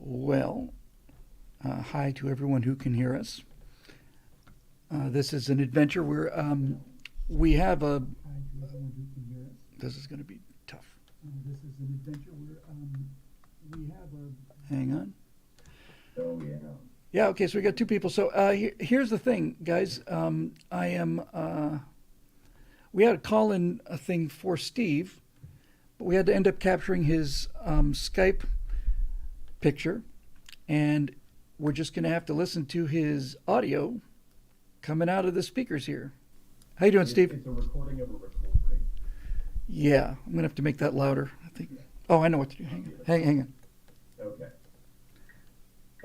Well, hi to everyone who can hear us. This is an adventure where we have a. This is going to be tough. This is an adventure where we have a. Hang on. Oh, yeah. Yeah. Okay. So we got two people. So here's the thing, guys. I am. We had a call-in thing for Steve, but we had to end up capturing his Skype picture, and we're just going to have to listen to his audio coming out of the speakers here. How you doing, Steve? It's a recording of a recording. Yeah, I'm going to have to make that louder, I think. Oh, I know what to do. Hang on. Okay.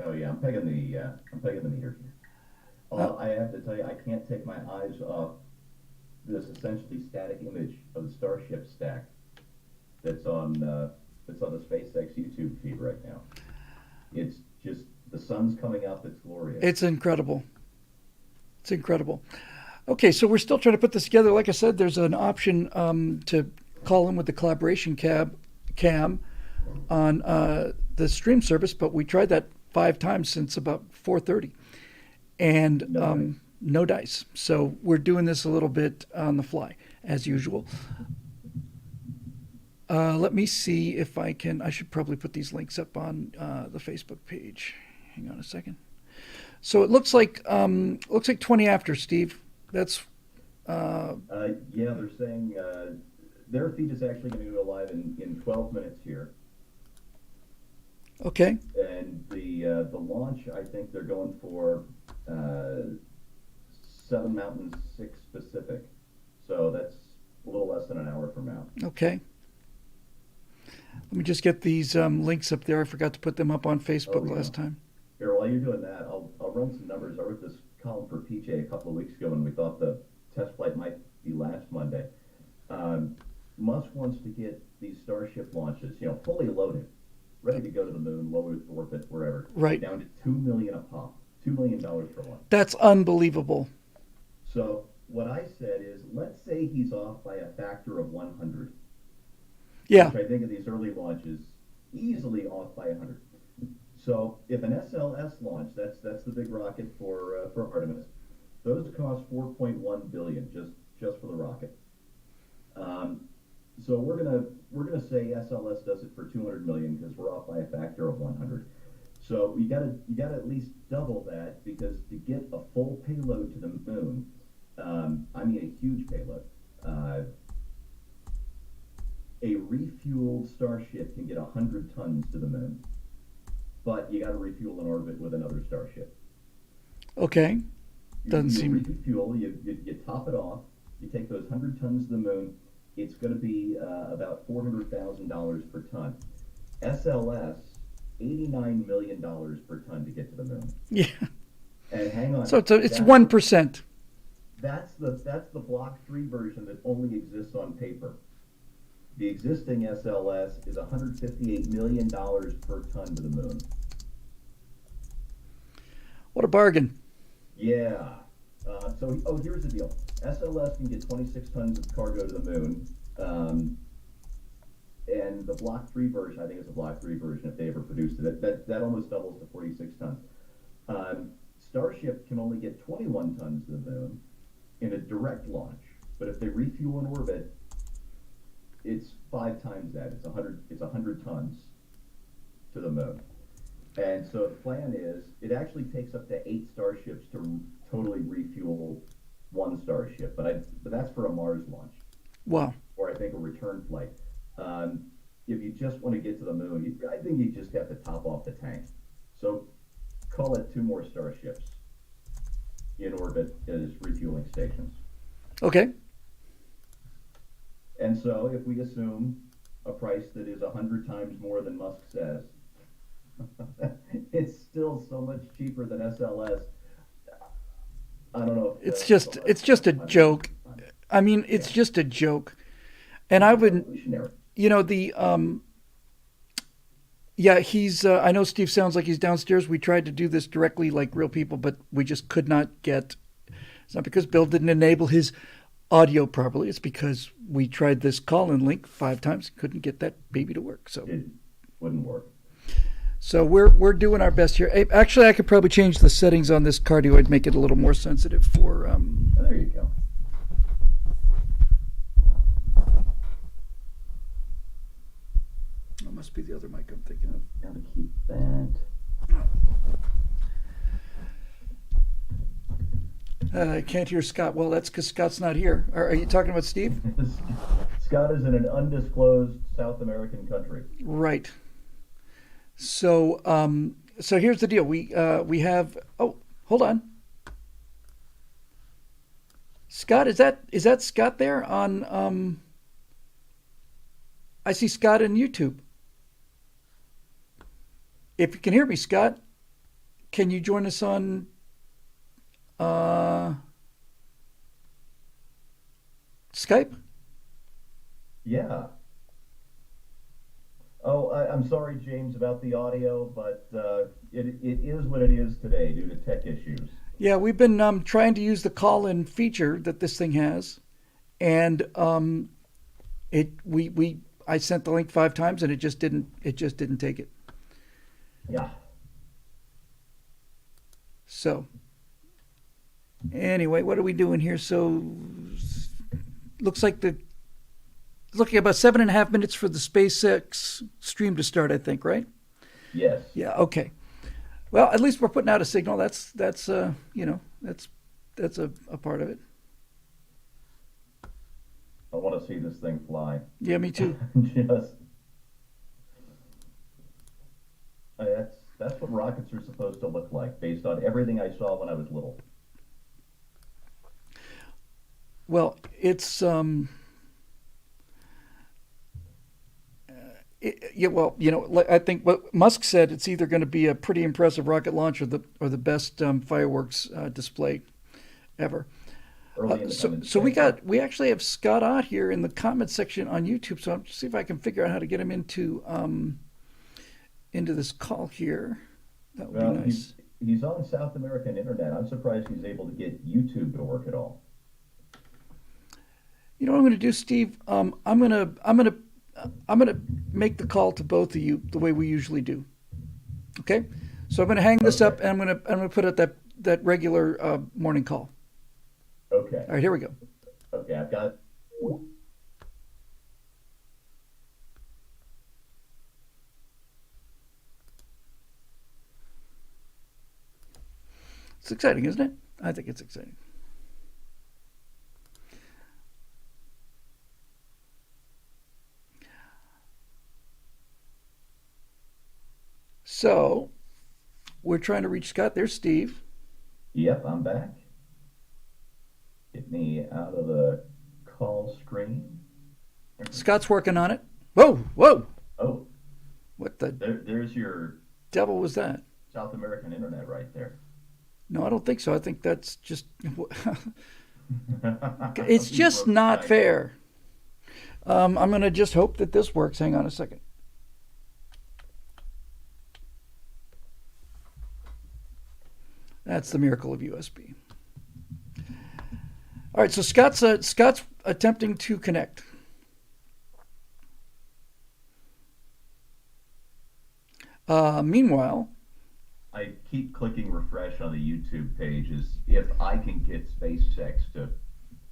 Oh yeah, I'm pegging the meter here. I have to tell you, I can't take my eyes off this essentially static image of the Starship stack that's on the SpaceX YouTube feed right now. It's just the sun's coming up. It's glorious. It's incredible. It's incredible. Okay, so we're still trying to put this together. Like I said, there's an option to call in with the collaboration cam on the stream service, but we tried that 5 times since about 4:30, and no dice. So we're doing this a little bit on the fly, as usual. Let me see if I can. I should probably put these links up on the Facebook page. Hang on a second. So it looks like 20 after, Steve. That's yeah, they're saying their feed is actually going to go live in 12 minutes here. okay. And the launch, I think they're going for 7 Mountain, 6 Pacific. So that's a little less than an hour from now. Okay. Let me just get these links up there. I forgot to put them up on Facebook last time. Here, while you're doing that, I'll run some numbers. I wrote this column for PJ a couple of weeks ago when we thought the test flight might be last Monday. Musk wants to get these Starship launches, fully loaded, ready to go to the moon, low Earth orbit, wherever, Right. down to $2 million a pop, $2 million for one. That's unbelievable. So what I said is, let's say he's off by a factor of 100. Yeah. Which I think of these early launches, easily off by 100. So if an SLS launch, that's the big rocket for Artemis, those cost $4.1 billion just for the rocket. So we're gonna say SLS does it for $200 million because we're off by a factor of 100. So you gotta at least double that, because to get a full payload to the moon, I mean a huge payload. A refueled Starship can get 100 tons to the moon, but you got to refuel in orbit with another Starship. Okay. Doesn't you seem. refuel, you top it off, you take those 100 tons to the moon. It's going to be about $400,000 per ton. SLS, $89 million per ton to get to the moon. Yeah. And hang on. So it's 1%. That's the Block 3 version that only exists on paper. The existing SLS is $158 million per ton to the moon. What a bargain. Yeah. Here's the deal. SLS can get 26 tons of cargo to the moon. And the Block 3 version, I think it's a Block 3 version if they ever produced it, that almost doubles to 46 tons. Starship can only get 21 tons to the moon in a direct launch. But if they refuel in orbit, it's 5 times that. It's 100 tons to the moon. And so the plan is, it actually takes up to 8 Starships to totally refuel one Starship, but that's for a Mars launch. Wow. Or I think a return flight. If you just want to get to the moon, I think you just have to top off the tank. So call it 2 more Starships in orbit as refueling stations. Okay. And so if we assume a price that is 100 times more than Musk says, it's still so much cheaper than SLS. I don't know. It's just a joke. I mean, it's just a joke. And I would, he's, I know Steve sounds like he's downstairs. We tried to do this directly like real people, but we just could not get, it's not because Bill didn't enable his audio properly. It's because we tried this call-in link 5 times, couldn't get that baby to work. So it wouldn't work. So we're doing our best here. Actually, I could probably change the settings on this cardioid, make it a little more sensitive for. Oh, there you go. That must be the other mic I'm thinking of. Gotta keep that. I can't hear Scott. Well, that's because Scott's not here. Are you talking about Steve? Scott is in an undisclosed South American country. Right. So, so here's the deal. We have. Oh, hold on. Scott, is that Scott there on? I see Scott on YouTube. If you can hear me, Scott, can you join us on? Skype? Yeah. Oh, I'm sorry, James, about the audio, but it is what it is today due to tech issues. Yeah, we've been trying to use the call-in feature that this thing has, and I sent the link 5 times and it just didn't take it. Yeah. So anyway, what are we doing here? So looks like looking about 7.5 minutes for the SpaceX stream to start, I think, right? Yes. Yeah, okay. Well, at least we're putting out a signal. That's you know, that's a part of it. I want to see this thing fly. Yeah, me too. Just that's what rockets are supposed to look like, based on everything I saw when I was little. Well, it's yeah, well, I think what Musk said, it's either going to be a pretty impressive rocket launch or the best fireworks display ever. Early Independence So Day. we actually have Scott Ott here in the comments section on YouTube. So I'll see if I can figure out how to get him into this call here. That would Well, be nice. he's on South American internet. I'm surprised he's able to get YouTube to work at all. You know what I'm going to do, Steve? I'm gonna make the call to both of you the way we usually do. Okay, so I'm gonna hang this up Okay. and I'm gonna put out that regular morning call. Okay. All right, here we go. Okay, I've got. It's exciting, isn't it? I think it's exciting. So we're trying to reach Scott. There's Steve. Yep, I'm back. Get me out of the call screen. Scott's working on it. Whoa, whoa! Oh, What the there's your devil was that? South American internet right there. No, I don't think so. I think that's just. It's You just broke not Skype. fair. I'm gonna just hope that this works. Hang on a second. That's the miracle of USB. All right, so Scott's attempting to connect. Meanwhile, I keep clicking refresh on the YouTube page as if I can get SpaceX to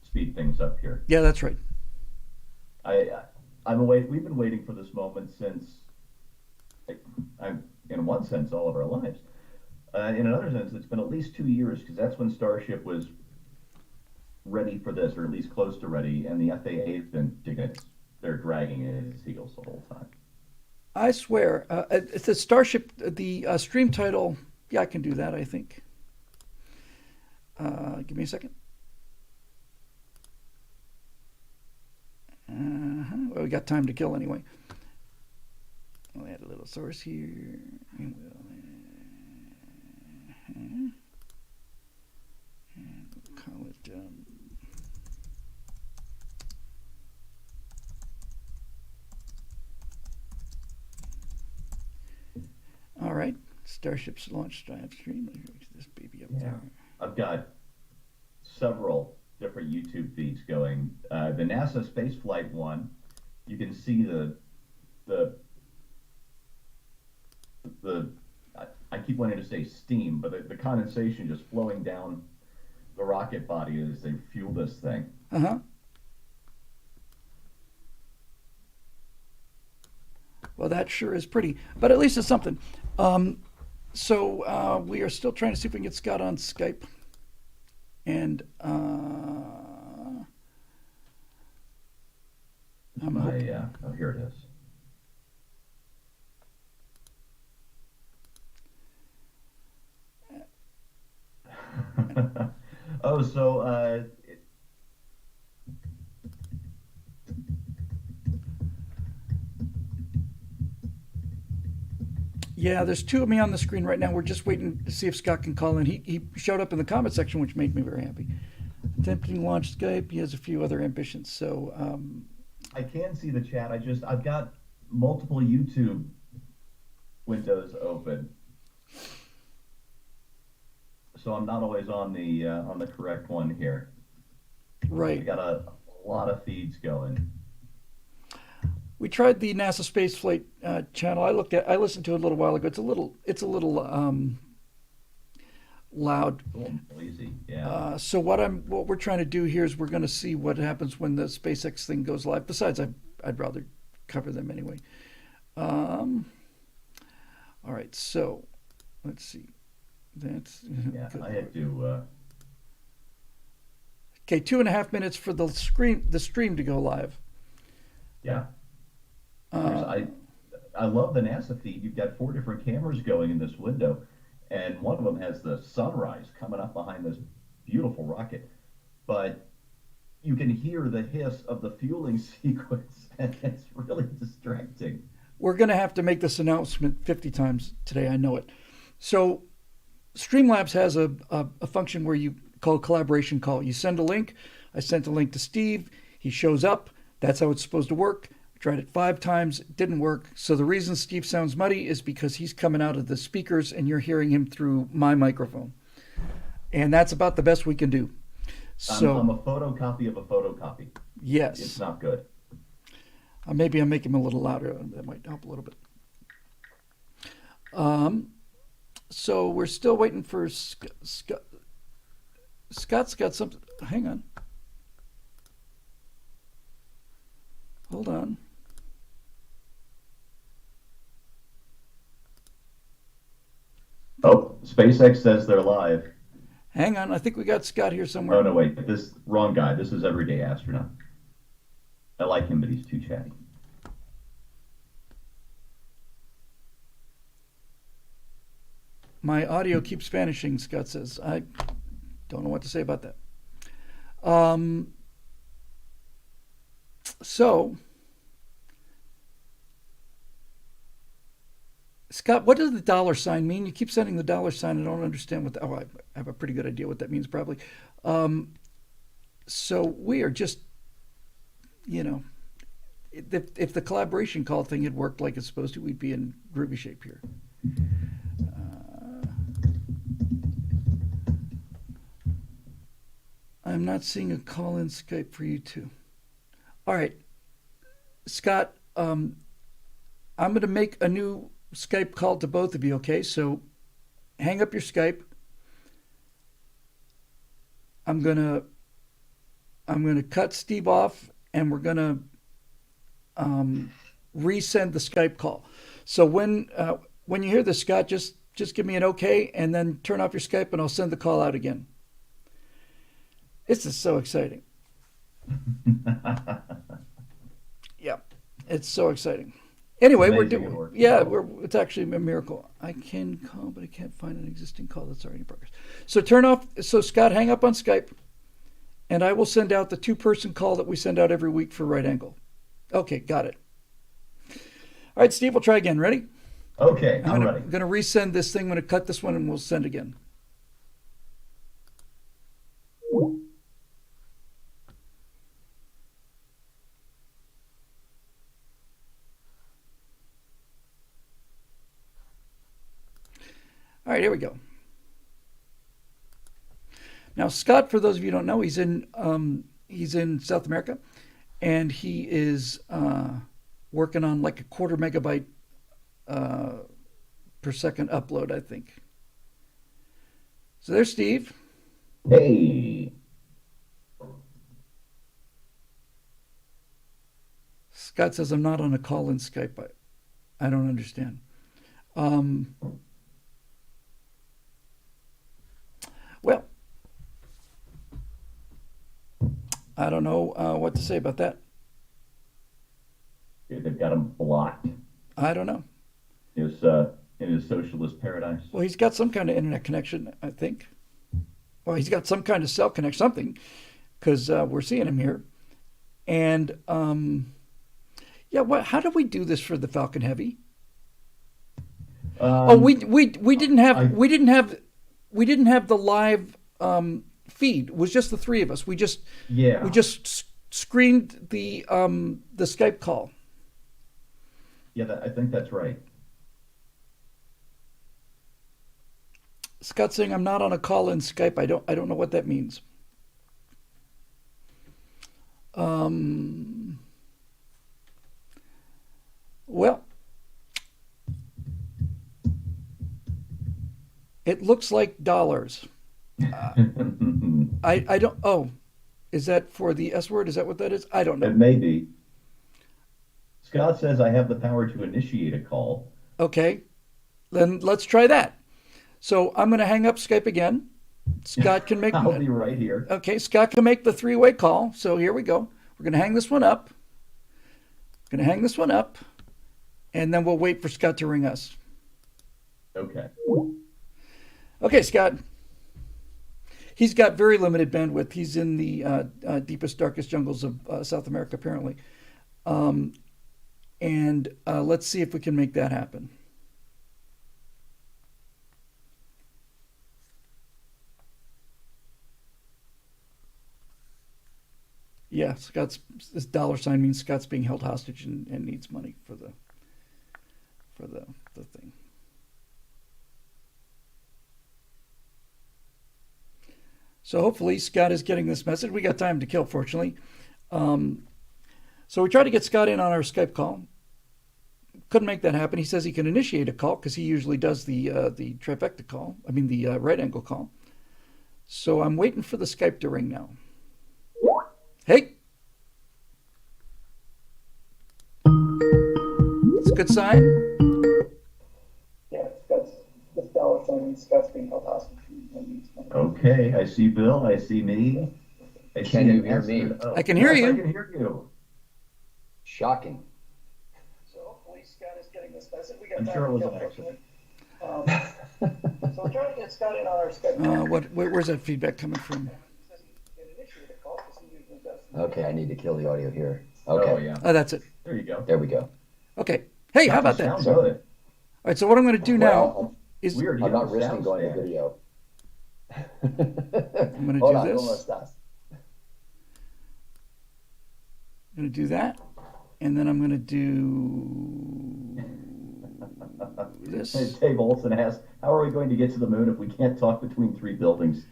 speed things up here. yeah, that's right. I we've been waiting for this moment since, I'm in one sense all of our lives. In another sense, it's been at least 2 years because that's when Starship was ready for this, or at least close to ready, and the FAA has been they're dragging it in its heels the whole time. I swear, it's the Starship, the stream title. Yeah, I can do that. I think. Give me a second. Well, we got time to kill anyway. I'll add a little source here. And we'll call it. All right, Starship's launch drive stream. Let me reach this baby up there. I've got several different YouTube feeds going. The NASA spaceflight one, you can see the keep wanting to say steam, but the condensation just flowing down the rocket body as they fuel this thing. Uh huh. Well, that sure is pretty, but at least it's something. We are still trying to see if we can get Scott on Skype, and I'm hoping. Oh, here it is. Oh, so Yeah, there's two of me on the screen right now. We're just waiting to see if Scott can call in. He showed up in the comment section, which made me very happy. Attempting launch Skype. He has a few other ambitions. So, I can see the chat. I've got multiple YouTube windows open, so I'm not always on the correct one here. I right. got a lot of feeds going. We tried the NASA Spaceflight channel. I listened to it a little while ago. It's a little loud. A little noisy, yeah. So what we're trying to do here is we're going to see what happens when the SpaceX thing goes live. Besides, I'd rather cover them anyway. All right, so let's see. That's Yeah, good. I had to. Okay, 2.5 minutes for the stream to go live. Yeah, Uh, I love the NASA feed. You've got four different cameras going in this window, and one of them has the sunrise coming up behind this beautiful rocket. But you can hear the hiss of the fueling sequence, and it's really distracting. we're going to have to make this announcement 50 times today. I know it. So Streamlabs has a function where you call a collaboration call. You send a link. I sent a link to Steve. He shows up. That's how it's supposed to work. I tried it 5 times. It didn't work. So the reason Steve sounds muddy is because he's coming out of the speakers and you're hearing him through my microphone. And that's about the best we can do. So I'm a photocopy of a photocopy. It's yes, not good. maybe I'll make him a little louder. That might help a little bit. Um, so we're still waiting for Scott. Scott's got something. Hang on. Hold on. Oh, SpaceX says they're live. Hang on. I think we got Scott here Oh somewhere. no, wait, this wrong guy. This is Everyday Astronaut. I like him, but he's too chatty. My audio keeps vanishing, Scott says. I don't know what to say about that. Um, so, Scott, what does the dollar sign mean? You keep sending the dollar sign. I don't understand what. I have a pretty good idea what that means, probably. Um, so we are just, you know, if the collaboration call thing had worked like it's supposed to, we'd be in groovy shape here. I'm not seeing a call in Skype for you too. All right, Scott, I'm going to make a new Skype call to both of you, okay? So hang up your Skype. I'm going to cut Steve off and we're going to resend the Skype call. So when you hear this, Scott, just give me an okay and then turn off your Skype and I'll send the call out again. This is so exciting. Yeah, it's so exciting. Anyway, we're Amazing it doing. works. Yeah, it's actually a miracle. I can call, but I can't find an existing call that's already in progress. So turn off. So Scott, hang up on Skype, and I will send out the two-person call that we send out every week for right angle. Okay, got it. All right, Steve, we'll try again. Ready? Okay, I'm I'm ready. gonna resend this thing. I'm gonna cut this one, and we'll send again. All right, here we go. Now, Scott, for those of you who don't know, he's in South America, and he is working on like a quarter megabyte per second upload, I think. So there's Steve. Hey, Scott says, I'm not on a call in Skype. I don't understand. Um, well, I don't know what to say about that. they've got him blocked I don't know. in his socialist paradise. Well, he's got some kind of internet connection, I think. Well, he's got some kind of cell connection, something, because we're seeing him here. And yeah, what? How did we do this for the Falcon Heavy? Oh, Um, we didn't have I we didn't have the live feed. It was just the three of us. We yeah just screened the Skype call. yeah I think that's right. Scott saying I'm not on a call in Skype. I don't know what that means. Um, well, it looks like dollars. Uh, I don't. Oh, is that for the S word? Is that what that is? I don't It know. may be. Scott says I have the power to initiate a call. Okay, then let's try that. So I'm going to hang up Skype again. Scott can make. I'll be right here. Okay, Scott can make the three-way call. So here we go. We're going to hang this one up. Going to hang this one up, and then we'll wait for Scott to ring us. Okay. Okay, Scott. He's got very limited bandwidth. He's in the deepest, darkest jungles of South America, apparently. Um, and let's see if we can make that happen. Yeah, Scott's this dollar sign means Scott's being held hostage and needs money for the thing. So hopefully Scott is getting this message. We got time to kill, fortunately. Um, so we tried to get Scott in on our Skype call. Couldn't make that happen. He says he can initiate a call because he usually does the trifecta call. I mean the right angle call. So I'm waiting for the Skype to ring now. Hey, it's a good sign. Yeah, Scott's this dollar sign means Scott's being held hostage and needs money. Okay. I see Bill. I see me. I see Can you an hear answer. me? Oh, I can hear yes, I you. can hear you. Shocking. So hopefully Scott is getting this message. We got I'm time sure it to was kill, an accident. so we're trying to get Scott in on our Skype. Where's that feedback coming from? He says he can initiate a call because he usually does. Okay, I need to kill the audio here. Oh Okay, yeah. Oh, that's it. There you go. there we go. Okay. Hey, how about That that? sounds All good. right. So what I'm going to do now Well, is Weird. I'm Yeah, not the risking sound's going to bad. video. I'm going to Hola, do ¿cómo this. estás? I'm going to do that, and then I'm going to do this. Dave Olson asked, "How are we going to get to the moon if we can't talk between three buildings?"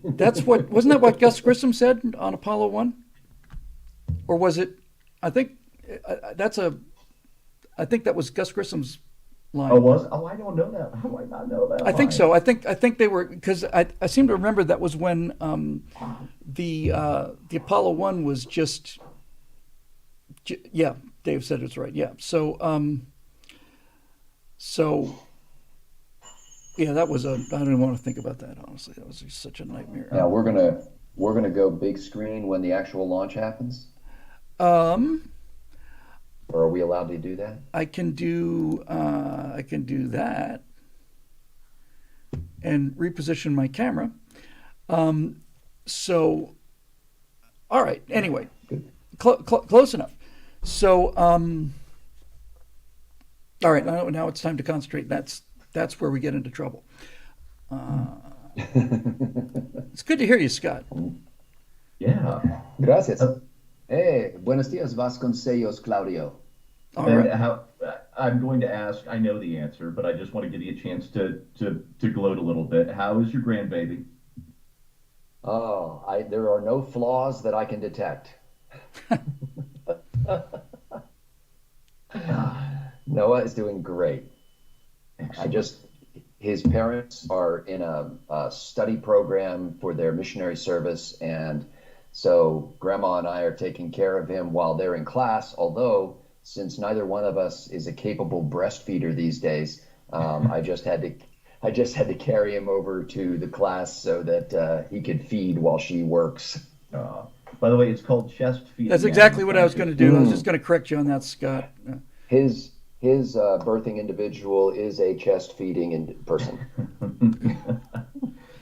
Wasn't that what Gus Grissom said on Apollo 1? Or was it, I think, that's a, I think that was Gus Grissom's line. Oh, was? Oh, I don't know that. How do I not know that I think line? so. I think they were, because I seem to remember that was when the Apollo 1 was just, yeah, Dave said it's right. Yeah. So yeah, that was I don't even want to think about that, honestly. That was just such a nightmare. Now we're gonna go big screen when the actual launch happens, Um, or are we allowed to do that? I can do that and reposition my camera. So, all right. Anyway, Good. close enough. So, all right. Now it's time to concentrate. That's where we get into trouble. It's good to hear you, Scott. Yeah. Gracias. Uh, Hey, buenos dias, Vasconcellos, Claudio. All And right. how I'm going to ask, I know the answer, but I just want to give you a chance to gloat a little bit. How is your grandbaby? Oh, there are no flaws that I can detect. Noah is doing great. I Excellent. just, his parents are in a study program for their missionary service. And so grandma and I are taking care of him while they're in class. Although, since neither one of us is a capable breastfeeder these days, I just had to. I just had to carry him over to the class so that he could feed while she works. Uh, by the way, it's called chest That's feeding exactly what I was going acupuncture. to do. I was just going to correct you on that, Scott. His birthing individual is a chest feeding person. God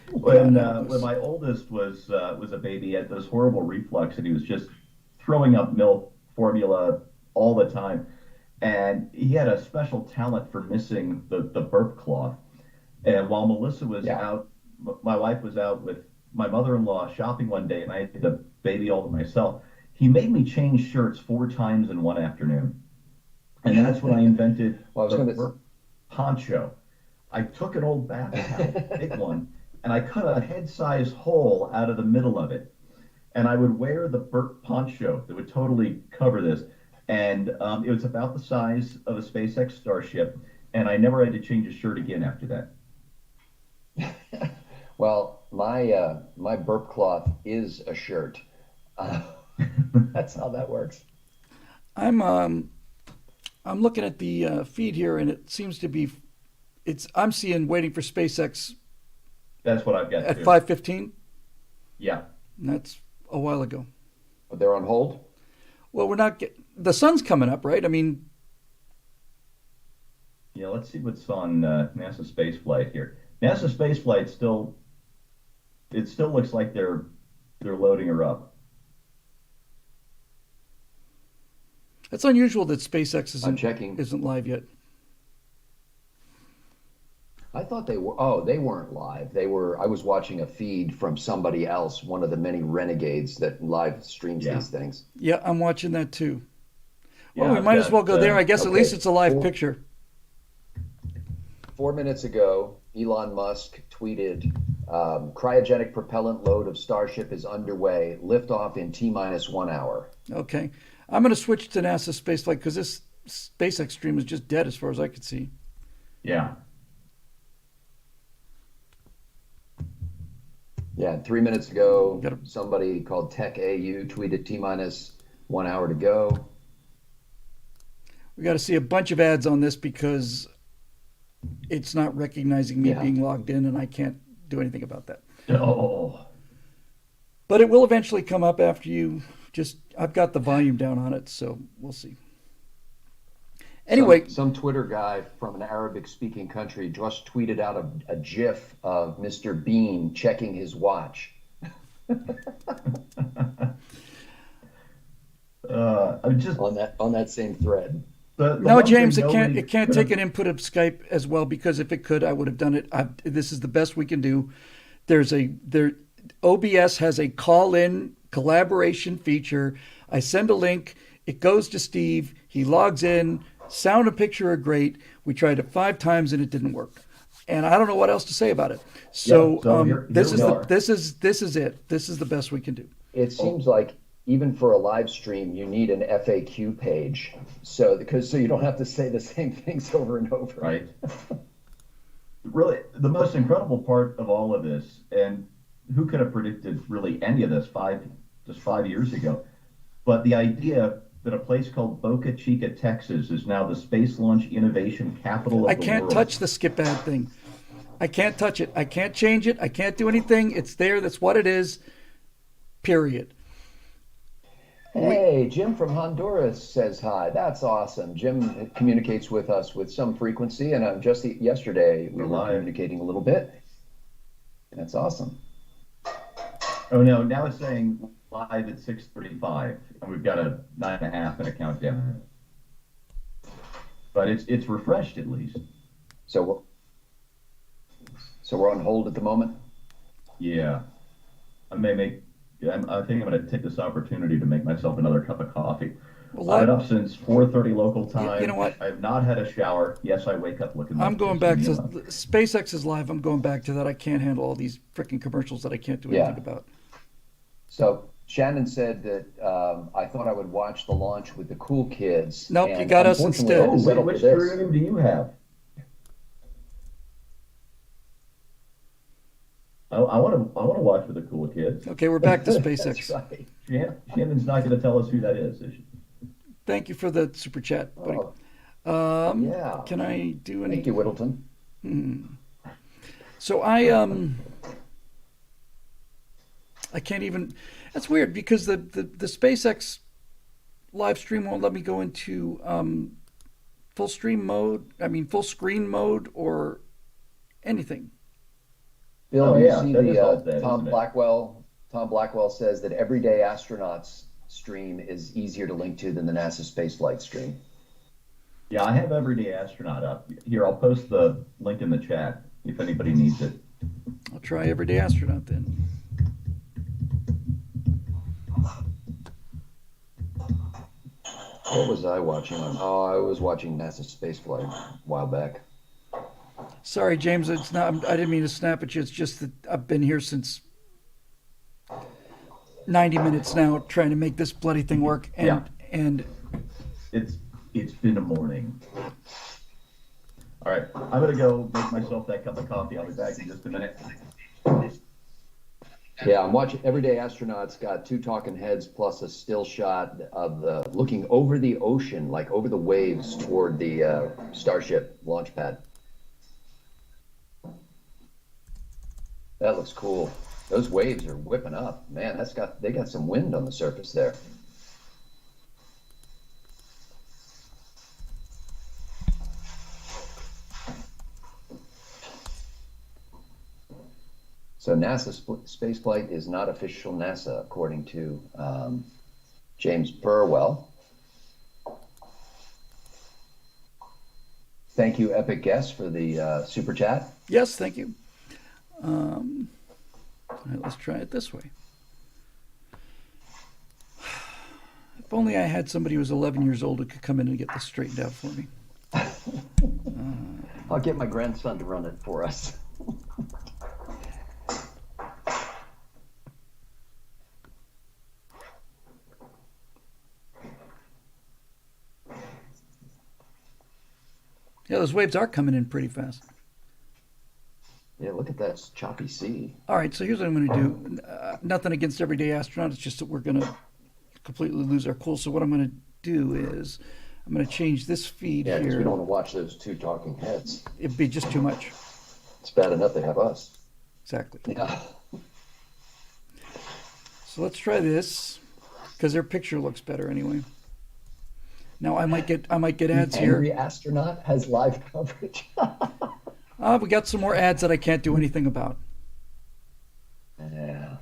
help When us. my oldest was a baby, he had this horrible reflux, and he was just throwing up milk formula all the time. And he had a special talent for missing the burp cloth. And while Melissa was Yeah. out, my wife was out with my mother-in-law shopping one day, and I had the baby all to myself. He made me change shirts 4 times in one afternoon. And that's when I invented Well, I was the going burp poncho. I took an old bath towel, big to. one, and I cut a head-sized hole out of the middle of it. And I would wear the burp poncho that would totally cover this. And it was about the size of a SpaceX Starship. And I never had to change a shirt again after that. Well, my burp cloth is a shirt. Uh, that's how that works. I'm I'm looking at the feed here, and it seems to be it's. I'm seeing waiting for SpaceX That's what I've got at too. 5:15, Yeah. and that's a while ago. They're on hold. Well, we're not get the sun's coming up, right? I mean, Yeah, let's see what's on NASA space flight here. NASA space flight still, it still looks like they're loading her up. it's unusual that SpaceX I'm isn't checking. isn't live yet. I thought they were. Oh, they weren't live. They were. I was watching a feed from somebody else, one of the many renegades that live streams Yeah. these things. Yeah, I'm watching that too. Well, Yeah, we I've might as well got go there. I guess at Okay. least it's a live Four, picture. 4 minutes ago, Elon Musk tweeted, "Cryogenic propellant load of Starship is underway. Liftoff in T minus 1 hour." Okay, I'm going to switch to NASA spaceflight because this SpaceX stream is just dead as far as I could see. yeah. Yeah, 3 minutes ago, Got to somebody called Tech AU tweeted T minus 1 hour to go. we got to see a bunch of ads on this because it's not recognizing me Yeah. being logged in, and I can't do anything about that. Oh, But it will eventually come up after you just. I've got the volume down on it, so we'll see. Anyway, Some Twitter guy from an Arabic speaking country just tweeted out a GIF of Mr. Bean checking his watch. I'm just On that same thread. the no, one James, thing nobody. it can't take an input of Skype as well because if it could, I would have done it. This is the best we can do. There OBS has a call-in collaboration feature. I send a link. It goes to Steve. He logs in. Sound and picture are great. We tried it 5 times and it didn't work. And I don't know what else to say about it. Yeah, So so here this we is are. this is it. This is the best we can do. It seems like even for a live stream, you need an FAQ page, so you don't have to say the same things over and over. Right. Really, the most incredible part of all of this, and who could have predicted really any of this just 5 years ago, but the idea that a place called Boca Chica, Texas is now the space launch innovation capital I of the can't world. touch the skip ad thing. I can't touch it. I can't change it. I can't do anything. It's there. That's what it is. Period. Hey, Jim from Honduras says hi. That's awesome. Jim communicates with us with some frequency, and just yesterday we We're were live. communicating a little bit. That's awesome. Oh no, now it's saying live at 6:35, and we've got a 9.5 and a countdown. But it's refreshed at least. So we're on hold at the moment. Yeah. I may make. I think I'm going to take this opportunity to make myself another cup of coffee. Well, I've been up since 4:30 local time. you know what? I've not had a shower. Yes, I wake up looking. I'm like going this back in to the oven. SpaceX is live. I'm going back to that. I can't handle all these freaking commercials that I can't do anything Yeah. about. So Shannon said that I thought I would watch the launch with the cool kids. Nope, you and got us unfortunately, instead. I had to Oh, settle which for this. stream do you have? I want to watch with the cool kids. Okay, we're back to That's SpaceX. right. Shannon's not going to tell us who that is she? Thank you for the super chat, buddy. Oh, yeah. Can I do any? Thank you, Whittleton. So I can't even. That's weird because the SpaceX live stream won't let me go into full stream mode. I mean, full screen mode or anything. Bill, Oh do you yeah, see that is the all dead, Tom isn't it? Blackwell? Tom Blackwell says that Everyday Astronauts stream is easier to link to than the NASA spaceflight stream. Yeah, I have Everyday Astronaut up. Here, I'll post the link in the chat if anybody needs it. I'll try Everyday Astronaut then. What was I watching on? Oh, I was watching NASA spaceflight a while back. Sorry, James. It's not. I didn't mean to snap at you. It's just that I've been here since 90 minutes now, trying to make this bloody thing work, and Yeah. and It's been a morning. All right, I'm gonna go make myself that cup of coffee. I'll be back in just a minute. Yeah, I'm watching Everyday Astronauts. Got two talking heads plus a still shot of the looking over the ocean, like over the waves toward the Starship launch pad. That looks cool. Those waves are whipping up. Man, they got some wind on the surface there. So NASA spaceflight is not official NASA, according to James Burwell. Thank you, Epic Guest, for the super chat. yes, thank you. All right, let's try it this way. If only I had somebody who was 11 years old who could come in and get this straightened out for me. I'll get my grandson to run it for us. Yeah, those waves are coming in pretty fast. Yeah, look at that choppy sea. All right, so here's what I'm going to do. Nothing against Everyday Astronaut. It's just that we're going to completely lose our cool. So what I'm going to do is I'm going to change this feed Yeah, because here. we don't want to watch those two talking heads. It'd be just too much. It's bad enough they have us. Exactly. Yeah. So let's try this because their picture looks better anyway. Now I might get ads Angry here. Astronaut has live coverage. We got some more ads that I can't do anything about. Yeah.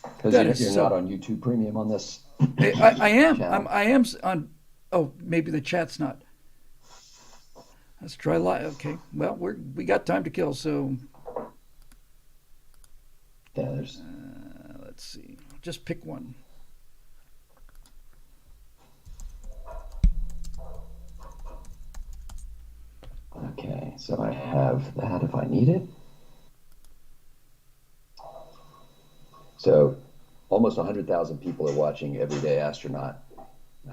Because That you're, is you're so- not on YouTube Premium on this. I am. Channel. I am on. Oh, maybe the chat's not. Let's try live. Okay. Well, we got time to kill. So Yeah, there's. let's see. Just pick one. Okay, so I have that if I need it. So almost 100,000 people are watching Everyday Astronaut.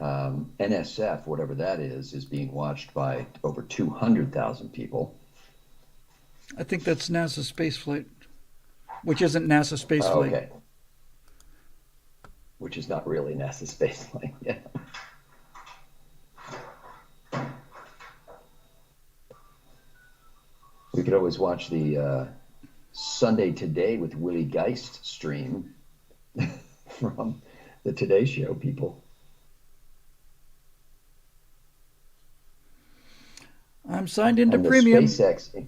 NSF, whatever that is being watched by over 200,000 people. I think that's NASA spaceflight, which isn't NASA Oh, spaceflight. okay. Which is not really NASA spaceflight. Yeah. We could always watch the Sunday Today with Willie Geist stream from the Today Show people. I'm signed into And the premium. SpaceX.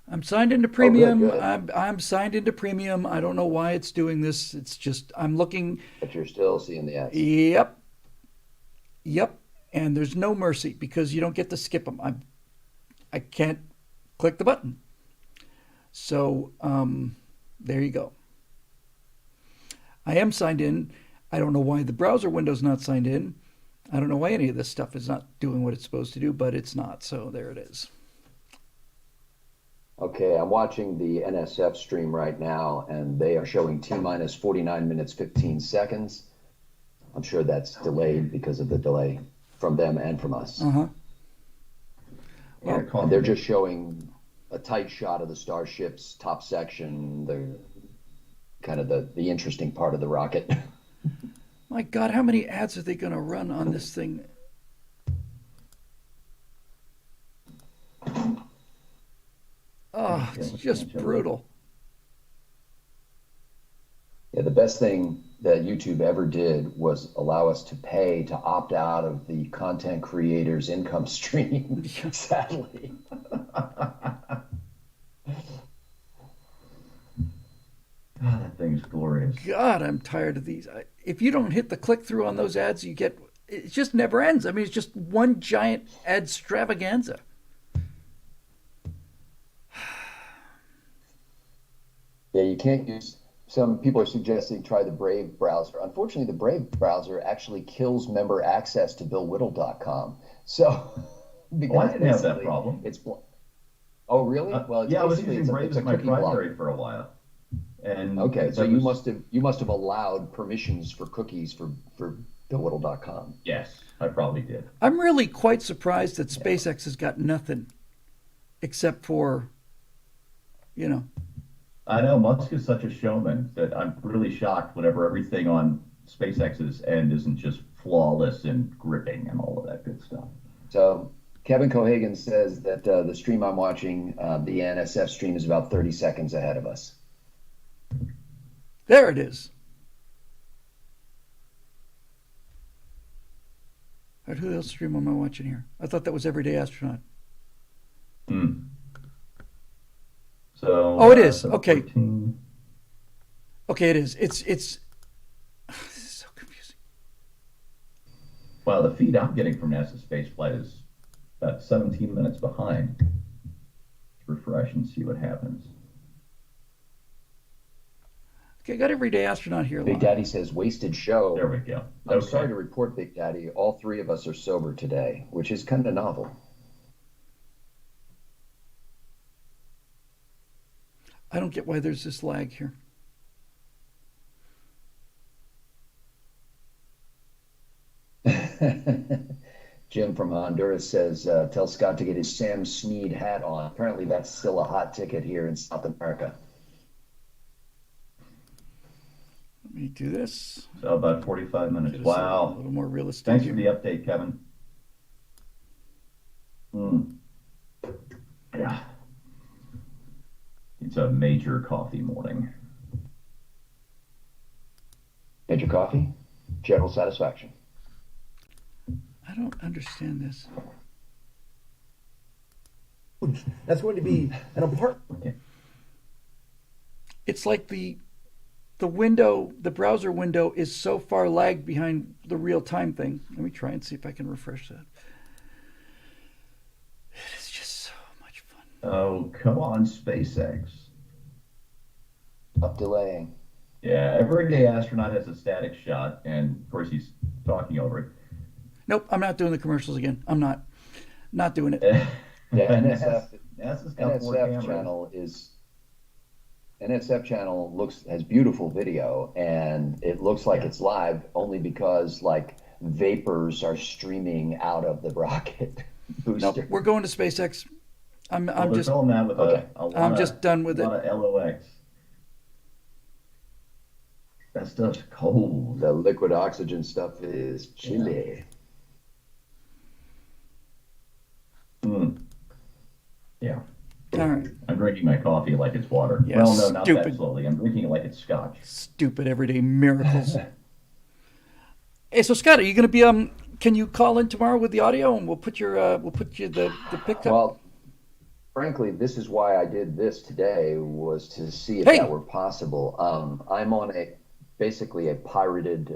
I'm signed into premium. good. I'm signed into premium. I don't know why it's doing this. It's just I'm looking. But you're still seeing the ads. Yep. Yep. And there's no mercy because you don't get to skip them. I can't click the button. So there you go. I am signed in. I don't know why the browser window's not signed in. I don't know why any of this stuff is not doing what it's supposed to do, but it's not. So there it is. Okay, I'm watching the NSF stream right now, and they are showing T minus 49 minutes, 15 seconds. I'm sure that's delayed because of the delay from them and from us. Uh-huh. Yeah, And they're just showing a tight shot of the Starship's top section, the kind of the interesting part of the rocket. My God, how many ads are they going to run on this thing? Oh, it's just brutal. Yeah, the best thing that YouTube ever did was allow us to pay to opt out of the content creator's income stream, sadly. God, that thing's glorious. God, I'm tired of these. If you don't hit the click through on those ads, you get it just never ends. I mean, it's just one giant extravaganza. Yeah, you can't use. Some people are suggesting try the Brave browser. Unfortunately, the Brave browser actually kills member access to BillWhittle.com. So, Oh, I because didn't have that basically problem. oh, really? Well, it's Yeah, I was basically using Brave it's as a my cookie primary blocker. for a while, and Okay, so that you was must have allowed permissions for cookies for BillWhittle.com. yes, I probably did. I'm really quite surprised that Yeah. SpaceX has got nothing except for, you know, I know Musk is such a showman that I'm really shocked whenever everything on SpaceX's end isn't just flawless and gripping and all of that good stuff. So Kevin Cohagen says that the stream I'm watching, the NSF stream, is about 30 seconds ahead of us. there it is. All right, who else stream am I watching here? I thought that was Everyday Astronaut. Hmm. So, Oh, it is. Okay. 14. Okay, it is. It's this is so confusing. Wow, the feed I'm getting from NASA spaceflight is about 17 minutes behind. Let's refresh and see what happens. Okay, I got Everyday Astronaut here Big live. Daddy says wasted show. There we go. I'm Okay. sorry to report, Big Daddy, all three of us are sober today, which is kind of novel. I don't get why there's this lag here. Jim from Honduras says, tell Scott to get his Sam Snead hat on. Apparently, that's still a hot ticket here in South America. Let me do this. So about 45 minutes. Get us a Wow. little more real estate Thanks here. for the update, Kevin. Hmm. Yeah. It's a major coffee morning. Major coffee, general satisfaction. I don't understand this. That's going to be an apartment. Okay. It's like the window, the browser window is so far lagged behind the real time thing. Let me try and see if I can refresh that. It is just so much fun. Oh, come on, SpaceX. Up delaying. Yeah, Everyday Astronaut has a static shot, and of course he's talking over Nope, I'm not doing the commercials again. I'm not doing it. it. Yeah, NSF, NASA's got four cameras. NSF channel has beautiful video, and it looks like it's live only because like vapors are streaming out of the rocket booster. Nope, we're going to SpaceX. I'm Well, they're just filming that with okay. a lot I'm of, just done with a lot of LOX. That stuff's cold. The liquid oxygen stuff is chilly. Mm. Yeah. all right. I'm drinking my coffee like it's water. Yeah, well, no, not that stupid. slowly. I'm drinking it like it's scotch. Stupid everyday miracles. Hey, so Scott, are you going to be Can you call in tomorrow with the audio, and we'll put you the pickup? Well, frankly, this is why I did this today, was to see if Hey! that were possible. I'm on basically a pirated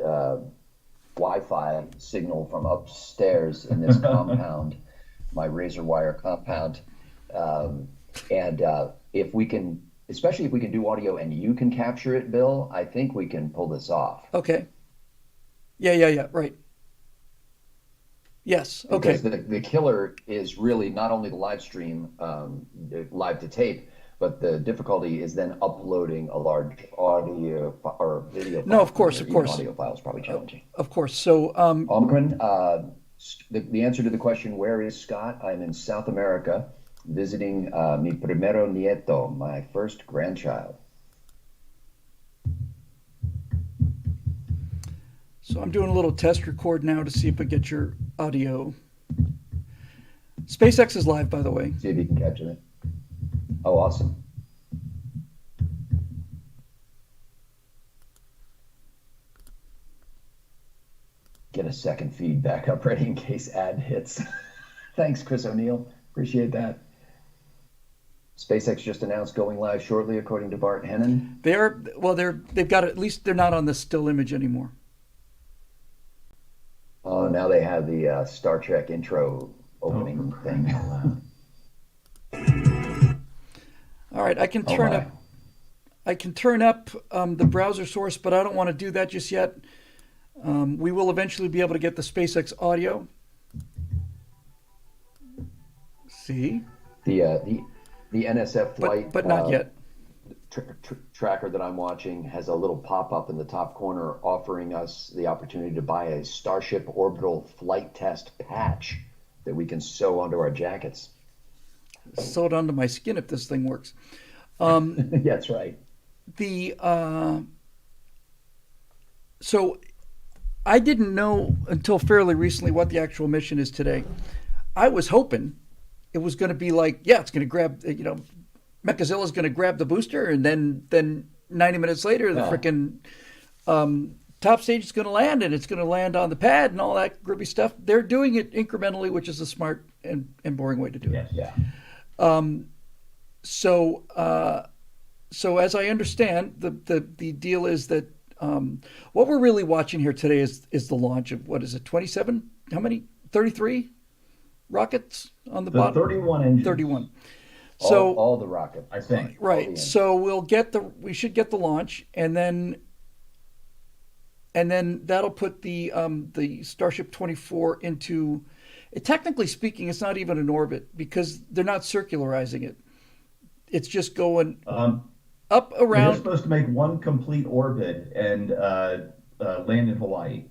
Wi-Fi signal from upstairs in this compound, my razor wire compound. And if we can, especially if we can do audio and you can capture it, Bill, I think we can pull this off. Okay. Yeah. Right. Yes. Okay. Because the killer is really not only the live stream, live to tape, but the difficulty is then uploading a large audio or video file. No, of course, Even of course. audio file is probably challenging. Of course. So Omkran, the answer to the question, where is Scott? I'm in South America, visiting mi primero nieto, my first grandchild. So I'm doing a little test record now to see if I get your audio. SpaceX is live, by the way. See if you can capture it. Oh, awesome. Get a second feed back up ready in case ad hits. Thanks, Chris O'Neill. Appreciate that. SpaceX just announced going live shortly, according to Bart Hennon. They've got at least they're not on the still image anymore. Oh, now they have the Star Trek intro opening thing. All right, I can turn up. I can turn up the browser source, but I don't want to do that just yet. We will eventually be able to get the SpaceX audio. See, The NSF flight, but not yet. Tracker that I'm watching has a little pop-up in the top corner offering us the opportunity to buy a Starship orbital flight test patch that we can sew onto our jackets. Sew it onto my skin if this thing works. That's right. So I didn't know until fairly recently what the actual mission is today. I was hoping it was going to be like, yeah, it's going to grab, Mechazilla's going to grab the booster, and then 90 minutes later, the frickin' top stage is going to land, and it's going to land on the pad and all that groovy stuff. They're doing it incrementally, which is a smart and boring way to do it. Yes. Yeah. So as I understand, the deal is that what we're really watching here today is the launch of, what is it, 27? How many? 33 rockets on the bottom? 31 engines. 31. So all the rocket, I think. right. So we should get the launch, and then that'll put the Starship 24 into. Technically speaking, it's not even in orbit because they're not circularizing it. It's just going up They're around. just supposed to make one complete orbit and land in Hawaii,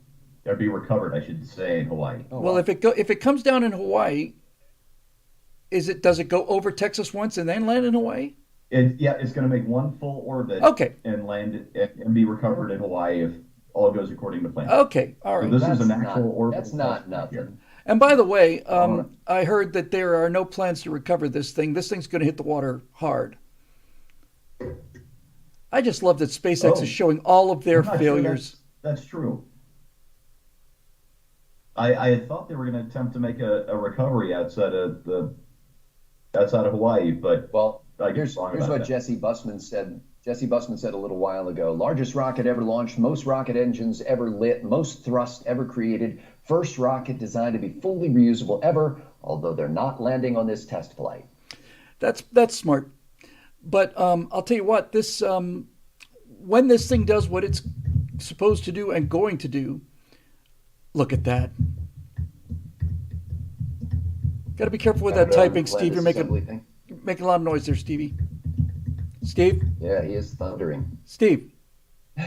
or be recovered, I should say, in Hawaii. Well, if it comes down in Hawaii, does it go over Texas once and then land in Hawaii? It's going to make one full orbit. Okay. And land and be recovered in Hawaii if all goes according to plan. Okay, all right. So this is an actual orbit. That's not nothing. And by the way, I heard that there are no plans to recover this thing. This thing's going to hit the water hard. I just love that SpaceX is showing all of their I'm not sure failures. that's true. I had thought they were going to attempt to make a recovery outside of Hawaii, but here's what Jesse Bussman said. Jesse Bussman said a little while ago: largest rocket ever launched, most rocket engines ever lit, most thrust ever created, first rocket designed to be fully reusable ever, although they're not landing on this test flight. That's smart. But I'll tell you what, this when this thing does what it's supposed to do and going to do, look at that. Got to be careful with that typing, Steve. You're making a lot of noise there, Stevie. Steve? Yeah, he is thundering. Steve?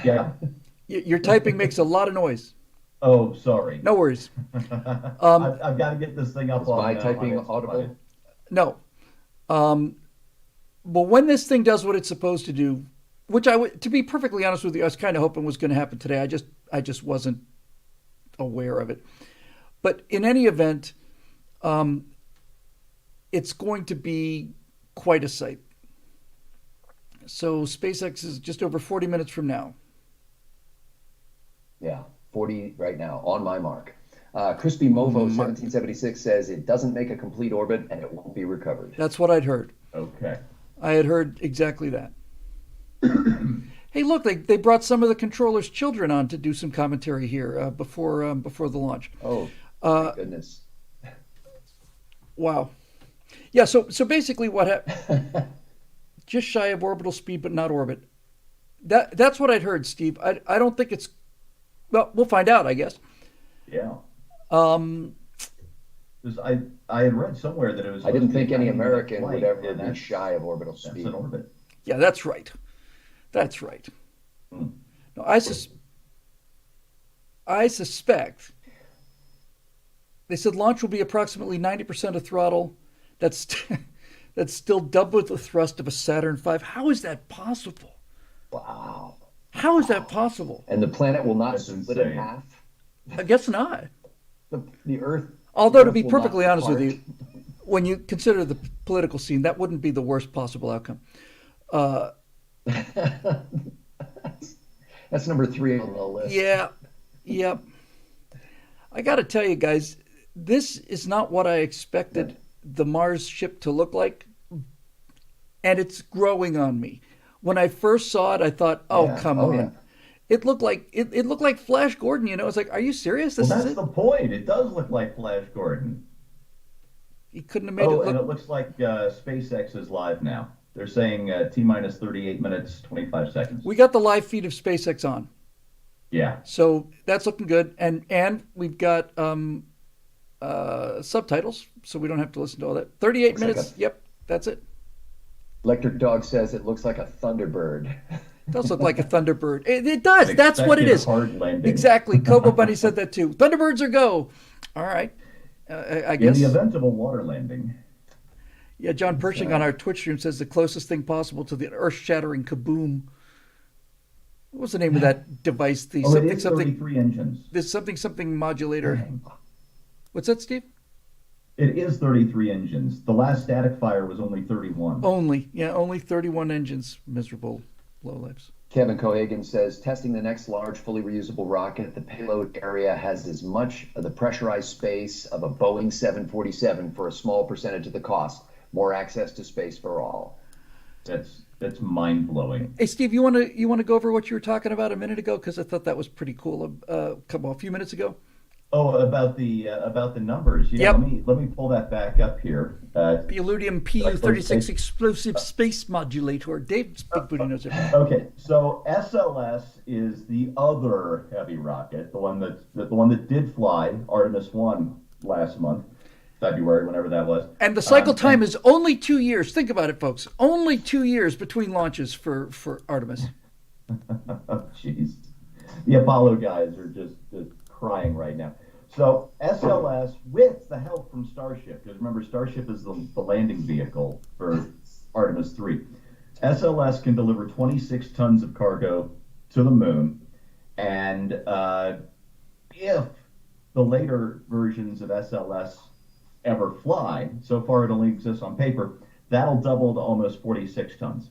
yeah. Your typing makes a lot of noise. Oh, sorry. No worries. I've got to get this thing up. Is my typing audible? No. But when this thing does what it's supposed to do, which to be perfectly honest with you, I was kind of hoping was going to happen today. I just wasn't aware of it. But in any event, it's going to be quite a sight. So SpaceX is just over 40 minutes from now. Yeah, 40 right now, on my mark. Crispy Mofo 1776 says it doesn't make a complete orbit and it won't be recovered. That's what I'd heard. Okay. I had heard exactly that. Hey, look, they brought some of the controller's children on to do some commentary here before the launch. Oh, my goodness. Wow. Yeah, so basically what happened, just shy of orbital speed, but not orbit. That's what I'd heard, Steve. I don't think it's, well, we'll find out, I guess. Yeah. I had read somewhere that it was. I didn't think any American flight, would ever and be that's- shy of orbital That's speed. an orbit. Yeah, that's right. That's right. No, I suspect they said launch will be approximately 90% of throttle. That's That's still double the thrust of a Saturn V. How is that possible? Wow. How is that possible? And the planet will not That's split in insane. half. I guess not. The Earth. Although, the to Earth be will not perfectly honest with part. you, when you consider the political scene, that wouldn't be the worst possible outcome. That's number 3 on the list. Yeah, yeah. I got to tell you guys, this is not what I expected the Mars ship to look like, and it's growing on me. When I first saw it, I thought, "Oh, Yeah. come Oh, on." yeah. It looked like it looked like Flash Gordon. It's like, are you serious? Well, This is that's it? the point. It does look like Flash Gordon. He couldn't have made it Oh, and it look. looks like SpaceX is live now. They're saying T minus 38 minutes, 25 seconds. We got the live feed of SpaceX on, Yeah. so that's looking good, and we've got subtitles, so we don't have to listen to all that. 38 Looks like minutes. Yep, that's it. Electric Dog says it looks like a Thunderbird. It does look like a Thunderbird. It does. That's what it Expected is. hard landing. Exactly. Coco Bunny said that too. Thunderbirds are go. All right. I In guess. the event of a water landing. Yeah, John Pershing on our Twitch stream says the closest thing possible to the earth-shattering kaboom. What was the name of that device? The Oh, it something is something. 33 engines. This something modulator. Dang. What's that, Steve? It is 33 engines. The last static fire was only 31. Only 31 engines. Miserable lowlifes. Kevin Cohagen says testing the next large fully reusable rocket, the payload area has as much of the pressurized space of a Boeing 747 for a small percentage of the cost. More access to space for all. That's mind blowing. Hey, Steve, you want to go over what you were talking about a minute ago? Because I thought that was pretty cool. A few minutes ago. Oh, about the numbers. Yep. Let me pull that back up here. Palladium PU-36 explosive space modulator. Dave's big booty knows it. Okay, so SLS is the other heavy rocket, the one that did fly Artemis 1 last month, February, whenever that was. And the cycle time is only 2 years. Think about it, folks. Only 2 years between launches for Artemis. Oh, jeez. The Apollo guys are just crying right now. So SLS, with the help from Starship, because remember, Starship is the landing vehicle for Artemis 3. SLS can deliver 26 tons of cargo to the moon, and if the later versions of SLS ever fly, so far it only exists on paper, that'll double to almost 46 tons.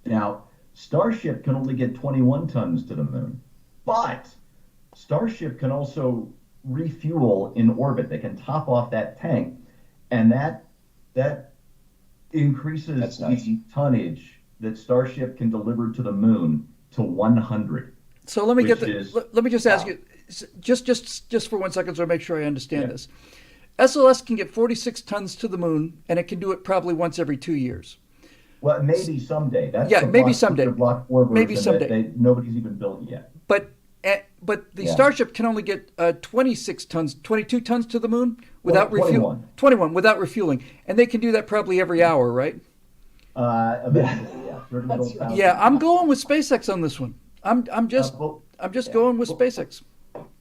Now, Starship can only get 21 tons to the moon, but Starship can also refuel in orbit. They can top off that tank, and that increases That's nice. the tonnage that Starship can deliver to the moon to 100. So let me Which is- let me just ask you, just for 1 second, so I make sure I understand this. SLS can get 46 tons to the moon, and it can do it probably once every 2 years. Well, maybe someday. That's Yeah, the maybe Block- someday. the Block 4 version Maybe that someday. nobody's even built yet. But the Yeah. Starship can only get 26 tons, 22 tons to the moon without Well, refueling. 21 without refueling, and they can do that probably every hour, right? Eventually, yeah. 30 little pounds. Yeah, I'm going with SpaceX on this one. I'm just but- going with SpaceX.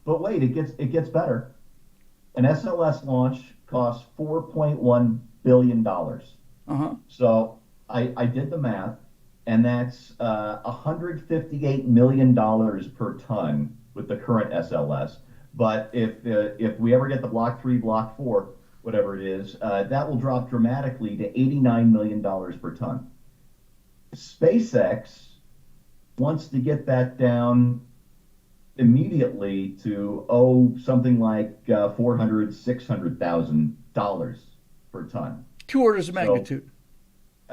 But wait, it gets better. An SLS launch costs $4.1 billion. Uh-huh. So I did the math, and that's $158 million per ton with the current SLS. But if we ever get the Block 3, Block 4, whatever it is, that will drop dramatically to $89 million per ton. SpaceX wants to get that down immediately to something like $400,000, $600,000 per ton. 2 orders of magnitude.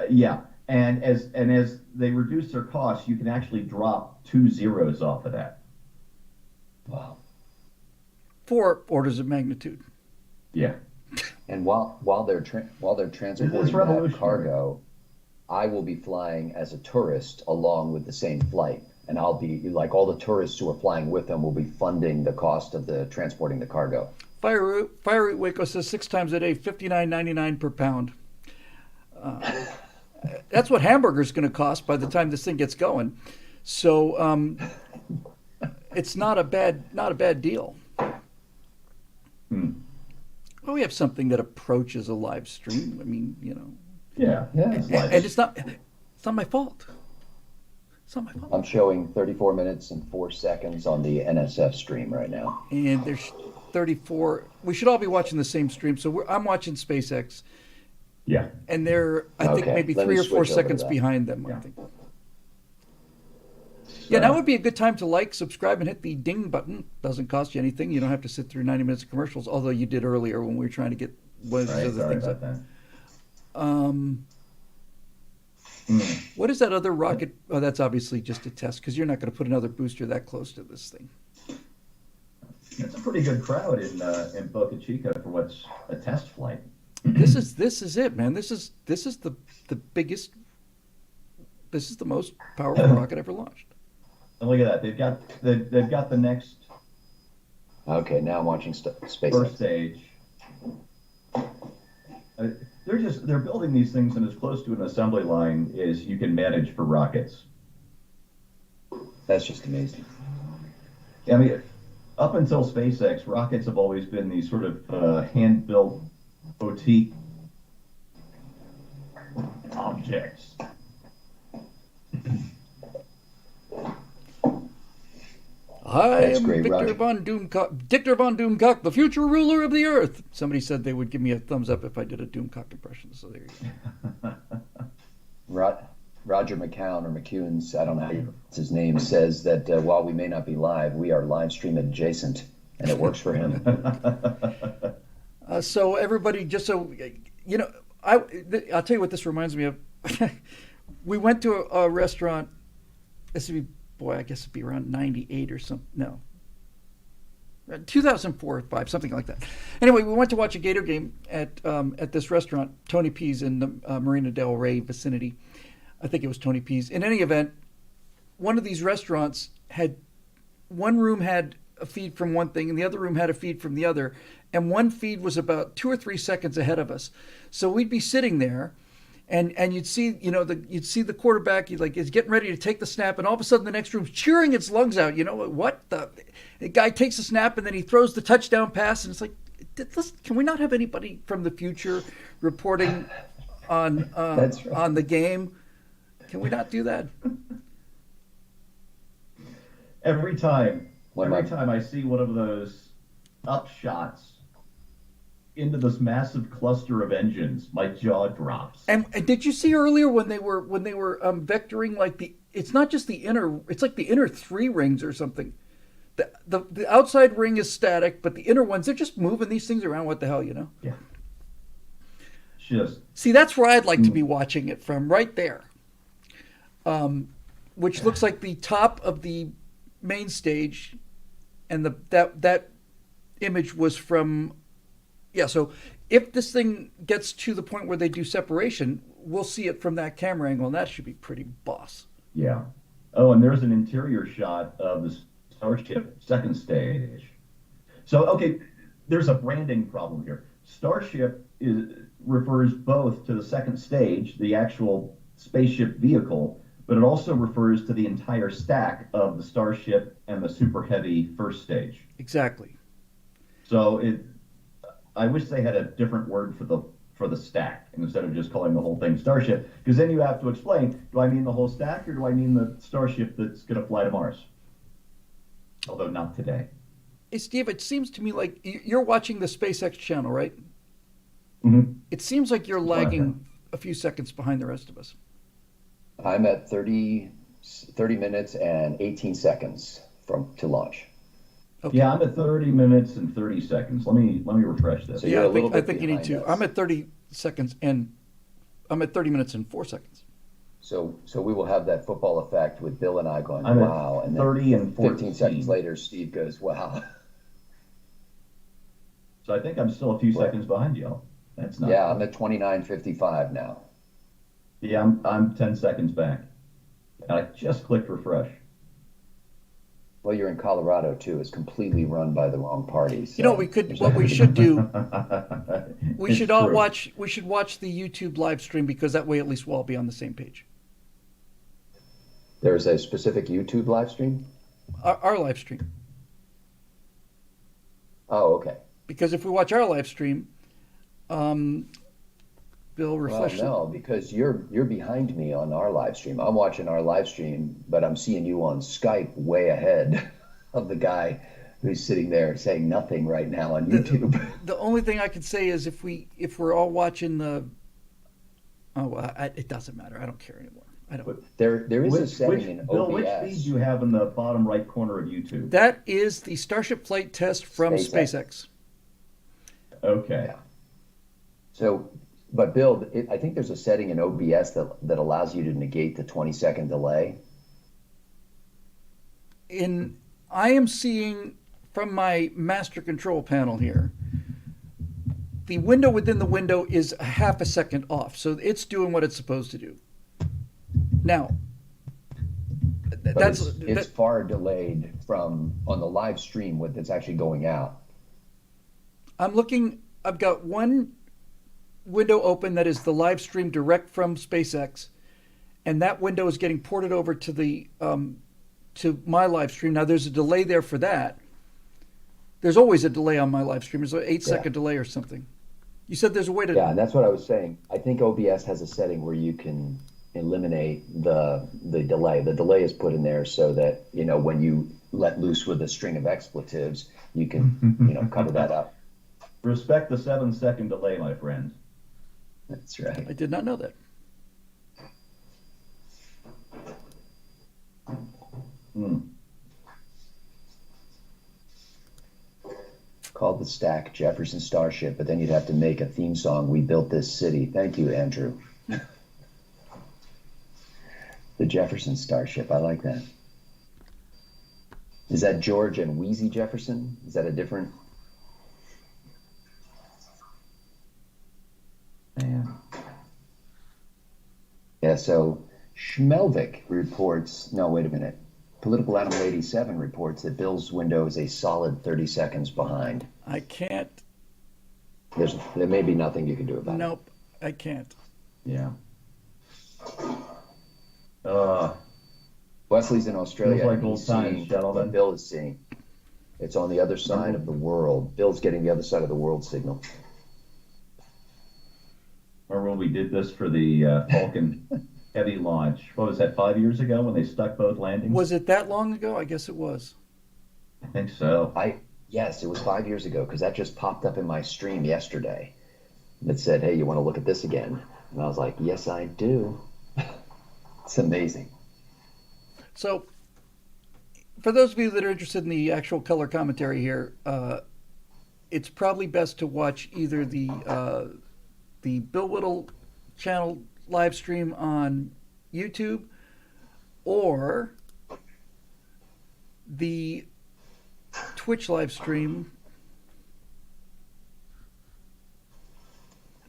Yeah, and as they reduce their costs, you can actually drop 2 zeros off of that. Wow. 4 orders of magnitude. Yeah. And while they're transporting that revolutionary. cargo, I will be flying as a tourist along with the same flight, and I'll be like all the tourists who are flying with them will be funding the cost of the transporting the cargo. Fire Waco says 6 times a day, $59.99 per pound. That's what hamburger's going to cost by the time this thing gets going. So it's not a bad deal. Well, we have something that approaches a live stream. I mean, Yeah, Yeah. it's And life. it's not my fault. It's not my fault. I'm showing 34 minutes and 4 seconds on the NSF stream right now. And there's 34. We should all be watching the same stream. So I'm watching SpaceX, Yeah. and they're I think Okay, maybe let me 3 or 4 switch over to seconds that. behind them. I Yeah. think. Yeah, now would be a good time to like, subscribe, and hit the ding button. Doesn't cost you anything. You don't have to sit through 90 minutes of commercials, although you did earlier when we were trying to get one of these Right, other sorry things about up. that. What is that other rocket? Oh, that's obviously just a test because you're not going to put another booster that close to this thing. It's a pretty good crowd in Boca Chica for what's a test flight. This is it, man. This is the biggest. This is the most powerful rocket ever launched. And look at that. They've got the next Okay, now I'm watching first SpaceX. stage. They're building these things in as close to an assembly line as you can manage for rockets. That's just amazing. I mean, up until SpaceX, rockets have always been these sort of hand-built boutique objects. I That's am great, Victor Roger. von Doomcock, Dictor von Doomcock, the future ruler of the Earth. Somebody said they would give me a thumbs up if I did a Doomcock impression. So there you go. Roger McCown or McCunes, I don't know how you pronounce his name, says that while we may not be live, we are live stream adjacent, and it works for him. So everybody, just so you know, I'll tell you what this reminds me of. We went to a restaurant. This would be, boy, I guess it'd be around '98 or something. No, 2004 or 5, something like that. Anyway, we went to watch a Gator game at this restaurant, Tony P's, in the Marina Del Rey vicinity. I think it was Tony P's. In any event, one of these restaurants had one room had a feed from one thing, and the other room had a feed from the other, and one feed was about 2 or 3 seconds ahead of us. So we'd be sitting there, and you'd see, you know, you'd see the quarterback, he like is getting ready to take the snap, and all of a sudden the next room's cheering its lungs out. You know what? The guy takes a snap, and then he throws the touchdown pass, and it's like, can we not have anybody from the future reporting on That's right. on the game? Can we not do that? Every time When Every my- time I see one of those upshots into this massive cluster of engines, my jaw drops. And did you see earlier when they were vectoring like it's not just the inner, it's like the inner 3 rings or something. The outside ring is static, but the inner ones, they're just moving these things around. What the hell, you know? Yeah. Just See, that's where I'd like to be watching it from, right there. Which looks like the top of the main stage, and that image was from, yeah. So if this thing gets to the point where they do separation, we'll see it from that camera angle, and that should be pretty boss. yeah. Oh, and there's an interior shot of the Starship second stage. So okay, there's a branding problem here. Starship refers both to the second stage, the actual spaceship vehicle, but it also refers to the entire stack of the Starship and the Super Heavy first stage. Exactly. So I wish they had a different word for the stack instead of just calling the whole thing Starship, because then you have to explain, do I mean the whole stack or do I mean the Starship that's going to fly to Mars? Although not today. Hey, Steve, it seems to me like you're watching the SpaceX channel, right? Mm-hmm. It seems like you're lagging a few seconds behind the rest of us. I'm at 30 minutes and 18 seconds to launch. Okay. Yeah, I'm at 30 minutes and 30 seconds. Let me refresh this. So you're Yeah, a little I bit think you need behind to. us. I'm at 30 seconds, and I'm at 30 minutes and 4 seconds. So we will have that football effect with Bill and I going, I'm wow, at and then 30 and 14. 15 seconds later, Steve goes, wow. So I think I'm still a few Well, seconds behind you. That's not. Yeah, I'm at 29:55 now. Yeah, I'm 10 seconds back. And I just clicked refresh. Well, you're in Colorado too. It's completely run by the wrong parties. You know, what we should do. We It's should all true. watch. We should watch the YouTube live stream because that way, at least, we'll all be on the same page. There's a specific YouTube live stream. Our live stream, Oh, okay. because if we watch our live stream, Bill, Well, refresh. no, because you're behind me on our live stream. I'm watching our live stream, but I'm seeing you on Skype way ahead of the guy who's sitting there saying nothing right now on YouTube. The only thing I could say is if we're all watching it doesn't matter. I don't care anymore. I don't. But There is a setting in Bill, which feed OBS. do you have in the bottom right corner of YouTube? That is the Starship flight test from SpaceX. Okay. Yeah. So, but Bill, I think there's a setting in OBS that allows you to negate the 20-second delay. I am seeing from my master control panel here, the window within the window is a half a second off, so it's doing what it's supposed to do. Now, But it's far delayed from on the live stream with it's actually going out. I'm looking. I've got one window open that is the live stream direct from SpaceX, and that window is getting ported over to the to my live stream. Now there's a delay there for that. There's always a delay on my live stream. There's an 8-second delay or something. You said there's a way to. Yeah, and that's what I was saying. I think OBS has a setting where you can eliminate the delay. The delay is put in there so that, when you let loose with a string of expletives, you can, cover that up. Respect the 7-second delay, my friend. That's right. I did not know that. Called the stack Jefferson Starship, but then you'd have to make a theme song. We built this city. Thank you, Andrew. The Jefferson Starship. I like that. Is that George and Wheezy Jefferson? Is that a different? Yeah, so Schmelvik reports, no, wait a minute. Political Animal 87 reports that Bill's window is a solid 30 seconds behind. I can't. There may be nothing you can do about it. Nope, I can't. Yeah. Wesley's in Australia. Feels like and old he's times, seeing gentlemen. what Bill is seeing. It's on the other side of the world. Bill's getting the other side of the world signal. Remember when we did this for the Falcon Heavy launch? What was that, 5 years ago when they stuck both landings? Was it that long ago? I guess it was. I think so. Yes, it was 5 years ago because that just popped up in my stream yesterday. It said, "Hey, you want to look at this again?" And I was like, "Yes, I do." It's amazing. So, for those of you that are interested in the actual color commentary here, it's probably best to watch either the Bill Whittle channel live stream on YouTube or the Twitch live stream,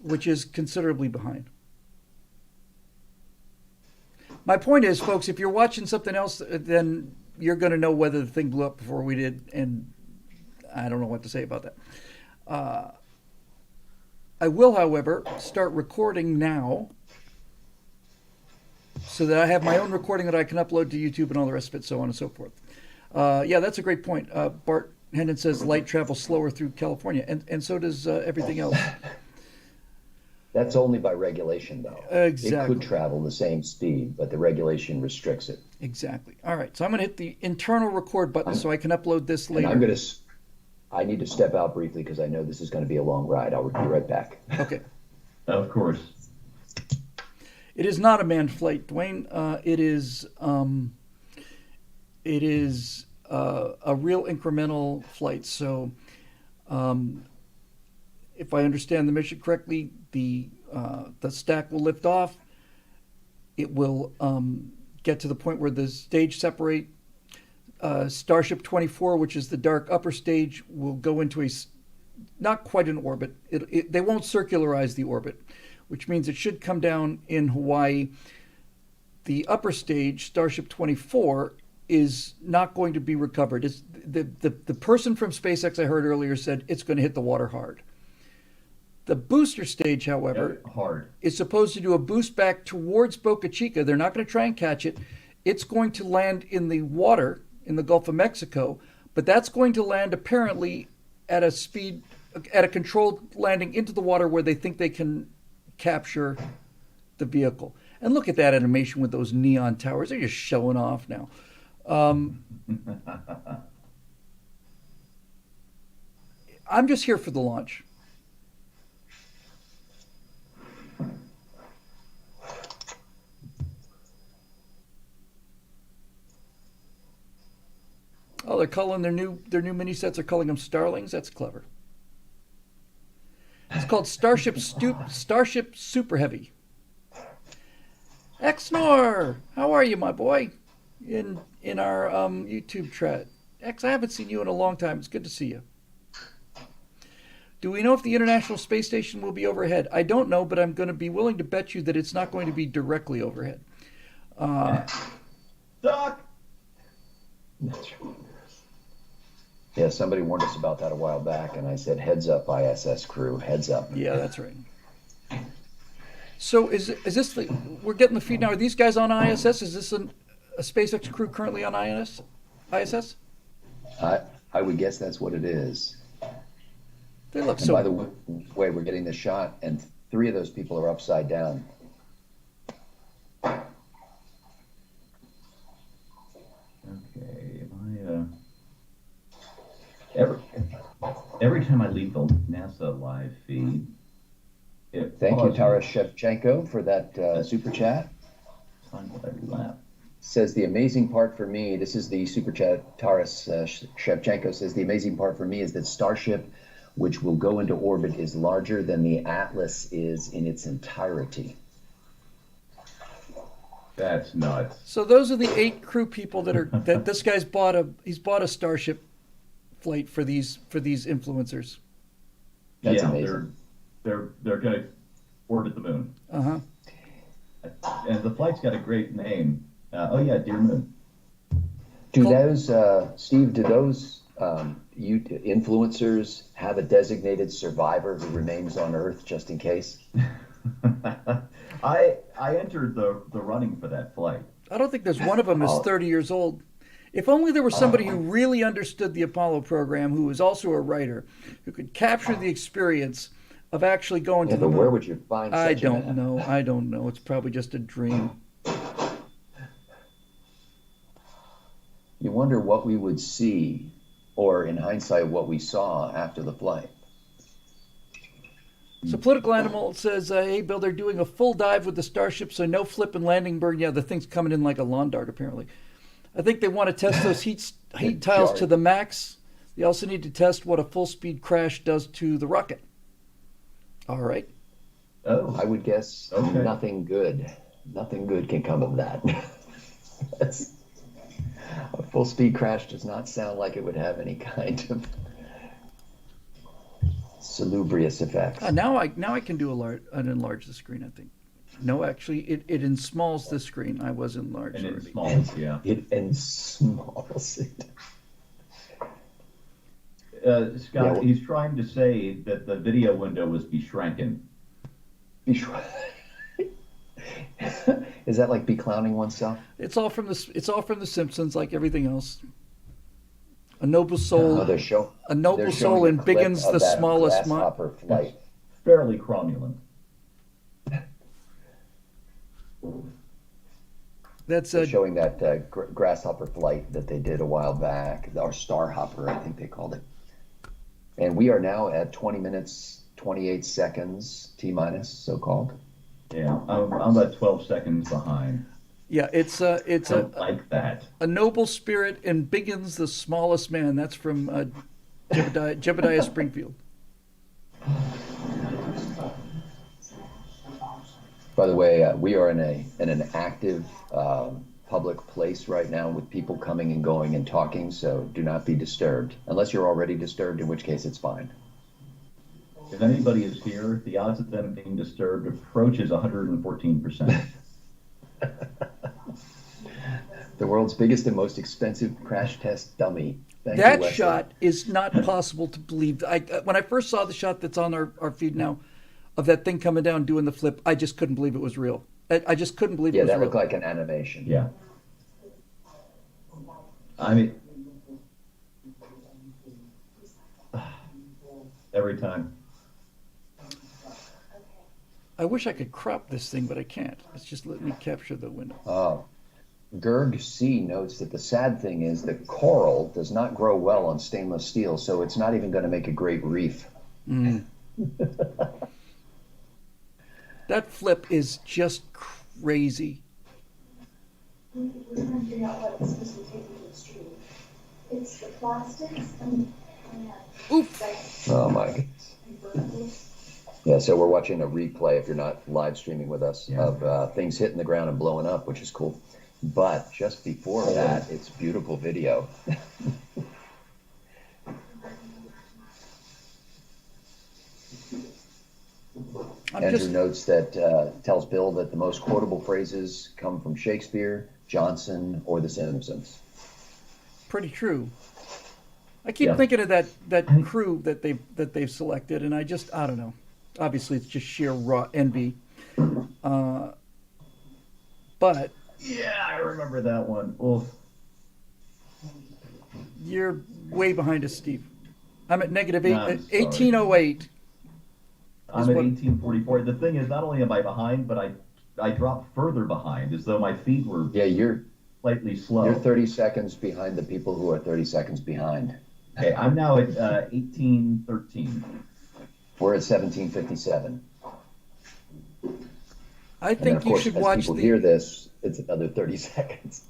which is considerably behind. My point is, folks, if you're watching something else, then you're going to know whether the thing blew up before we did, and I don't know what to say about that. I will, however, start recording now so that I have my own recording that I can upload to YouTube and all the rest of it, so on and so forth. Yeah, that's a great point. Bart Hendon says light travels slower through California, and so does everything else. That's only by regulation, though. Exactly. It could travel the same speed, but the regulation restricts it. Exactly. All right, so I'm going to hit the internal record button so I can upload this And later. I need to step out briefly because I know this is going to be a long ride. I'll be right back. Okay. Of course. It is not a manned flight, Dwayne. It is a real incremental flight. So, if I understand the mission correctly, the stack will lift off. It will get to the point where the stage separate. Starship 24, which is the dark upper stage, will go into not quite an orbit. They won't circularize the orbit, which means it should come down in Hawaii. The upper stage, Starship 24, is not going to be recovered. It's the person from SpaceX I heard earlier said it's going to hit the water hard. The booster stage, however, Hard. is supposed to do a boost back towards Boca Chica. They're not going to try and catch it. It's going to land in the water in the Gulf of Mexico, but that's going to land apparently at a controlled landing into the water where they think they can capture the vehicle. And look at that animation with those neon towers. They're just showing off now. I'm just here for the launch. Oh, they're calling their new mini sets. They're calling them Starlings. That's clever. It's called Starship Super Heavy. Xnor, how are you, my boy? In our YouTube chat. X, I haven't seen you in a long time. It's good to see you. Do we know if the International Space Station will be overhead? I don't know, but I'm going to be willing to bet you that it's not going to be directly overhead. Doc! Yeah, somebody warned us about that a while back, and I said, heads up, ISS crew, heads up. Yeah, that's right. So is this we're getting the feed now? Are these guys on ISS? Is this a SpaceX crew currently on ISS? I would guess that's what it is. They look And so. by the way, we're getting the shot, and 3 of those people are upside down. Okay, every time I leave the NASA live feed, Thank you, Taras Shevchenko, for that super chat. Find what I laugh. Says the amazing part for me, this is the super chat, Taras Shevchenko says the amazing part for me is that Starship, which will go into orbit, is larger than the Atlas is in its entirety. That's nuts. So those are the 8 crew people that this guy's bought a Starship flight for these influencers. That's yeah, amazing. They're going to orbit the moon. Uh-huh. And the flight's got a great name. Dear Moon. Do those, Steve, do those influencers have a designated survivor who remains on Earth just in case? I entered the running for that flight. I don't think there's one of them is 30 years old. If only there was somebody who really understood the Apollo program, who was also a writer, who could capture the experience of actually going to the moon. Where would you find such I don't know. It's probably just a dream. You wonder what we would see, or in hindsight, what we saw after the flight. So Political Animal says, hey, Bill, they're doing a full dive with the Starship, so no flip and landing burn. Yeah, the thing's coming in like a lawn dart, apparently. I think they want to test those heat tiles to the max. They also need to test what a full-speed crash does to the rocket. All right. Oh, I would guess nothing good. Nothing good can come of that. A full-speed crash does not sound like it would have any kind of salubrious effects. Now I can do enlarge the screen, I think. No, actually, it ensmalls the screen. I was enlarged and already. it's small, yeah. It ensmalls it. Scott, he's trying to say that the video window was beschranken. Is that like beclowning oneself? It's all from the Simpsons, like everything else. A noble soul. They're showing embiggens the smallest grasshopper flight. Fairly cromulent. That's showing that grasshopper flight that they did a while back, or starhopper, I think they called it. And we are now at 20 minutes, 28 seconds, T-minus, so-called. Yeah, I'm about 12 seconds behind. Yeah, it's like that. A noble spirit embiggens the smallest man. That's from Jebediah Springfield. By the way, we are in an active public place right now with people coming and going and talking, so do not be disturbed. Unless you're already disturbed, in which case it's fine. If anybody is here, the odds of them being disturbed approaches 114%. The world's biggest and most expensive crash test dummy. That shot is not possible to believe. When I first saw the shot that's on our feed now of that thing coming down doing the flip, I just couldn't believe it was real. I just couldn't believe it was real. Yeah, that looked like an animation. Yeah. I mean, every time. I wish I could crop this thing, but I can't. It's just let me capture the window. Gerg C notes that the sad thing is that coral does not grow well on stainless steel, so it's not even going to make a great reef. That flip is just crazy. We're trying to figure out what it's supposed to take to the extreme. It's the plastics and Oof. Oh my goodness. Yeah, so we're watching a replay, if you're not live streaming with us, of things hitting the ground and blowing up, which is cool. But just before that, it's beautiful video. Andrew notes that tells Bill that the most quotable phrases come from Shakespeare, Johnson, or The Simpsons. Pretty true. I keep thinking of that crew that they've selected, and I don't know. Obviously, it's just sheer raw envy. But Yeah, I remember that one. Oof. you're way behind us, Steve. I'm at negative No, I'm sorry. 1808. I'm at 1844. The thing is, not only am I behind, but I dropped further behind, as though my feet were Yeah, you're slightly slow. 30 seconds behind the people who are 30 seconds behind. Okay, I'm now at 1813. We're at 1757. I And then, think of you course, should as watch people hear this, it's another 30 seconds.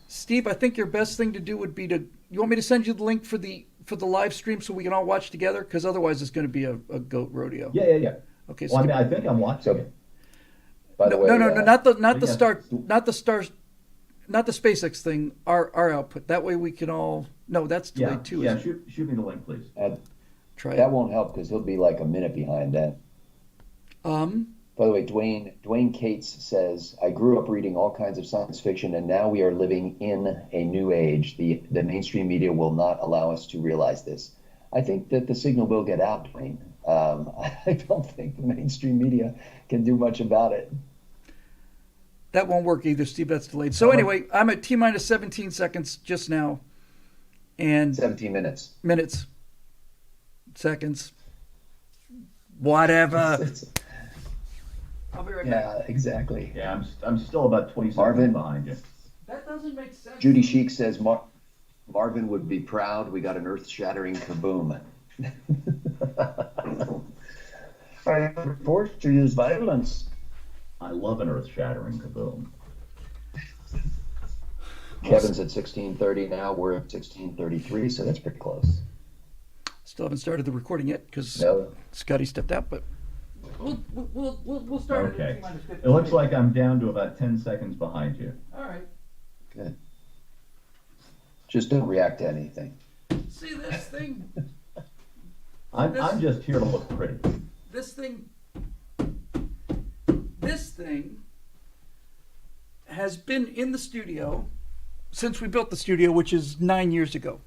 Steve, I think your best thing to do would be to. You want me to send you the link for the live stream so we can all watch together? Because otherwise, it's going to be a goat rodeo. Yeah. Okay. Well, I mean, I think I'm watching it. By the way, No, not the yeah. start, not the SpaceX thing. Our output. That way we can all. No, that's delayed too. Yeah, Isn't it? shoot me the link, please. Try that it. won't help because he'll be like a minute behind then. By the way, Dwayne Cates says, I grew up reading all kinds of science fiction, and now we are living in a new age. The mainstream media will not allow us to realize this. I think that the signal will get out, Dwayne. I don't think the mainstream media can do much about it. That won't work either, Steve. That's delayed. So anyway, I'm at T-minus 17 seconds just now, and 17 minutes. minutes, seconds, whatever. I'll be right back. Yeah, exactly. Yeah, I'm still about 20 seconds Marvin? behind you. That doesn't make sense. Judy Sheik says, Marvin would be proud. We got an earth-shattering kaboom. I am forced to use violence. I love an earth-shattering kaboom. Kevin's at 16:30 now. We're at 16:33, so that's pretty close. Still haven't started the recording yet because No. Scotty stepped out, but we'll start at Okay. T-minus 15. It looks like I'm down to about 10 seconds behind you. All right. Good. Just don't react to anything. See this thing? I'm just here to look pretty. This thing has been in the studio since we built the studio, which is 9 years ago.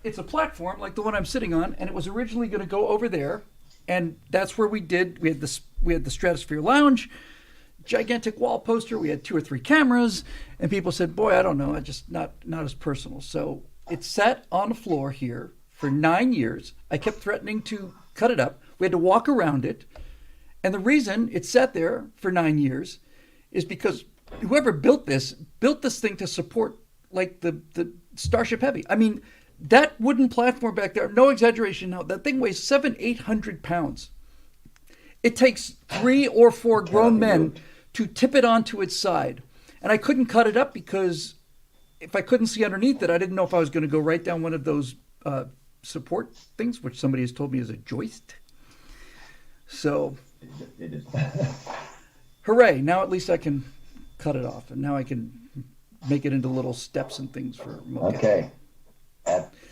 It's a platform like the one I'm sitting on, and it was originally going to go over there, and that's where we had the Stratosphere Lounge, gigantic wall poster. We had 2 or 3 cameras, and people said, "Boy, I don't know, I just not as personal." So it sat on the floor here for 9 years. I kept threatening to cut it up. We had to walk around it, and the reason it sat there for 9 years is because whoever built this thing to support like the Starship Heavy. I mean, that wooden platform back there, no exaggeration now, that thing weighs 700-800 pounds. It takes 3 or 4 grown men to tip it onto its side. And I couldn't cut it up because if I couldn't see underneath it, I didn't know if I was going to go right down one of those support things, which somebody has told me is a joist. So, It is. hooray, now at least I can cut it off. And now I can make it into little steps and things for remote Okay.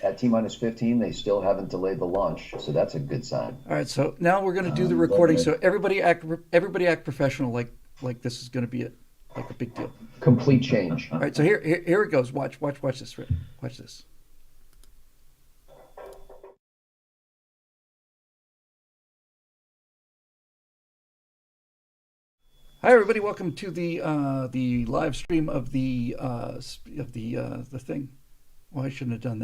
At T-minus 15, they still haven't delayed the launch, so that's a good sign. All right, so now we're going to do the recording. So everybody act professional, like this is going to be like a big deal. Complete change. All right, so here it goes. Watch this, Rick. Watch this. Hi, everybody. Welcome to the live stream of the thing. Well, I shouldn't have done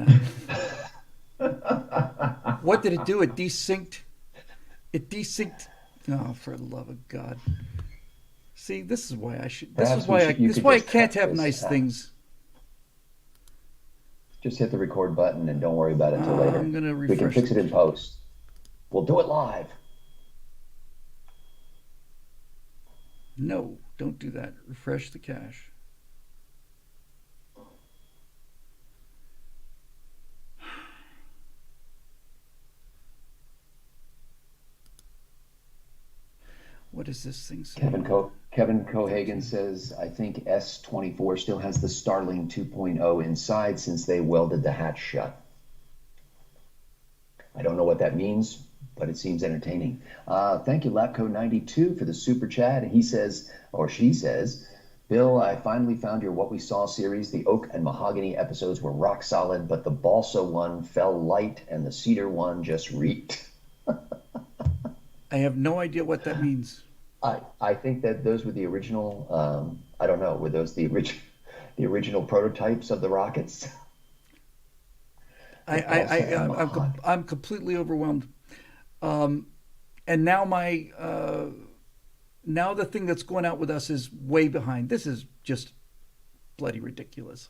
that. What did it do? It desynced Oh, for the love of God! See, this is why I should. This Perhaps is why I. you This is could why I just can't cut have this nice out. things. Just hit the record button and don't worry about it until later. I'm gonna We can refresh fix it in post. We'll do it live. No, don't do that. Refresh the cache. What does this thing say? Kevin Cohagen says, I think S24 still has the Starling 2.0 inside since they welded the hatch shut. I don't know what that means, but it seems entertaining. Thank you, Lapco92, for the super chat. He says, or she says, Bill, I finally found your What We Saw series. The oak and mahogany episodes were rock solid, but the balsa one fell light and the cedar one just reeked. I have no idea what that means. I think that those were the original. I don't know. Were those the original prototypes of the rockets? I'm completely overwhelmed. And now now the thing that's going out with us is way behind. This is just bloody ridiculous.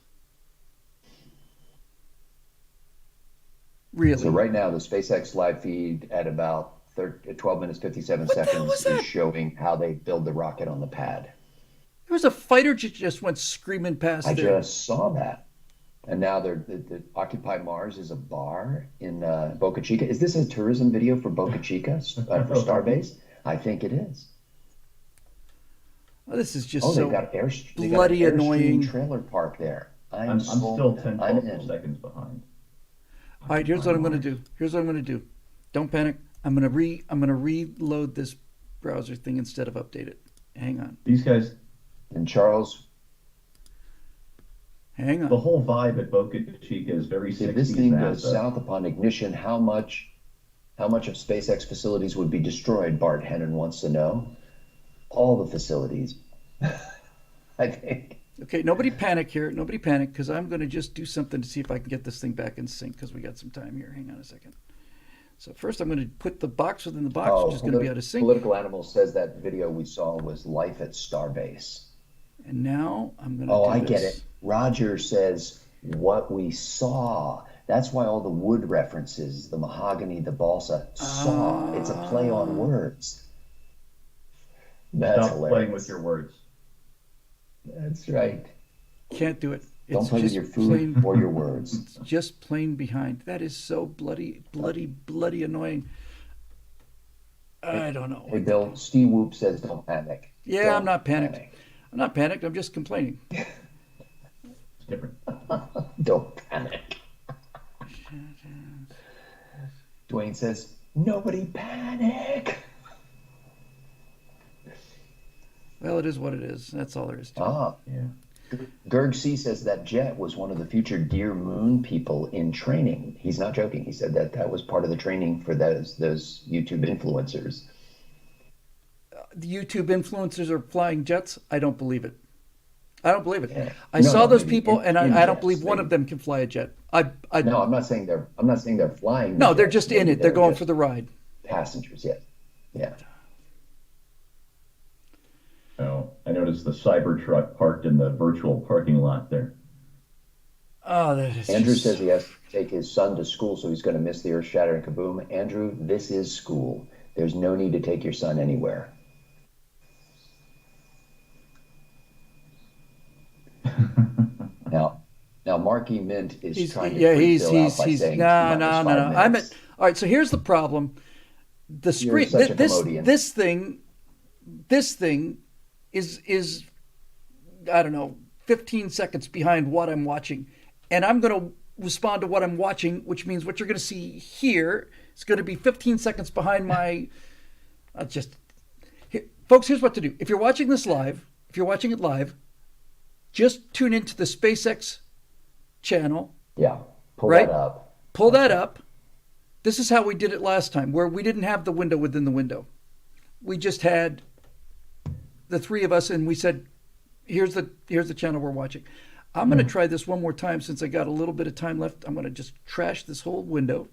Really. So right now, the SpaceX live feed at about 12 minutes 57 What the hell was seconds that? is showing how they build the rocket on the pad. There was a fighter just went screaming past I there. just saw that. And now the Occupy Mars is a bar in Boca Chica. Is this a tourism video for Boca Chica, for Starbase? I think it is. Oh, this is just Oh, so they got bloody an Airstream annoying. trailer park there. I'm sold. still 10 I'm 12 in. seconds behind. All right, here's what I'm going to do. Here's what I'm going to do. Don't panic. I'm going to reload this browser thing instead of update it. Hang on. These guys, And Charles, Hang the on. whole vibe at Boca Chica is very if 60s this thing goes NASA. south upon ignition, how much of SpaceX facilities would be destroyed? Bart Hennon wants to know. All the facilities, I think. Okay, nobody panic here. Nobody panic because I'm going to just do something to see if I can get this thing back in sync because we got some time here. Hang on a second. So first I'm going to put the box within the box, which is going to be out of sync. Political Animal says that video we saw was life at Starbase. And now I'm going to Oh, do I this. get it. Roger says what we saw. That's why all the wood references, the mahogany, the balsa, saw. It's a play on words. That's Stop hilarious. playing with your words. That's right. Can't do it. Don't play with just your food plain, or your words. it's just plain behind. That is so bloody annoying. I don't know. Hey, Bill, Steve Whoop says don't panic. Yeah, Don't I'm not panicked. panic. I'm not panicked. I'm just complaining. It's different. Don't panic. Dwayne says, nobody panic. Well, it is what it is. That's all there is to it. Ah, Yeah. Gerg C says that Jet was one of the future Dear Moon people in training. He's not joking. He said that was part of the training for those YouTube influencers. The YouTube influencers are flying jets. I don't believe it. I don't believe it. Yeah. I No, saw no, those in- people, in- and in I don't jets, believe one they- of them can fly a jet. No, I'm not saying they're flying. the No, they're jets. just in Maybe it. They're going just for the ride. passengers. Yes. Yeah. Oh, I noticed the Cybertruck parked in the virtual parking lot there. Oh, that is Andrew just... says he has to take his son to school, so he's going to miss the earth shattering kaboom. Andrew, this is school. There's no need to take your son anywhere. Now, Marky Mint is trying to freak Phil out by saying no. T-minus 5 I'm minutes. at. All right, so here's the problem. The screen. such a comedian. This thing is I don't know, 15 seconds behind what I'm watching, and I'm going to respond to what I'm watching, which means what you're going to see here is going to be 15 seconds behind my. Folks, here's what to do. If you're watching this live, just tune into the SpaceX channel. Yeah, pull Right? that up. Pull that up. This is how we did it last time, where we didn't have the window within the window. We just had the three of us, and we said, "Here's the channel we're watching." I'm going to try this one more time since I got a little bit of time left. I'm going to just trash this whole window.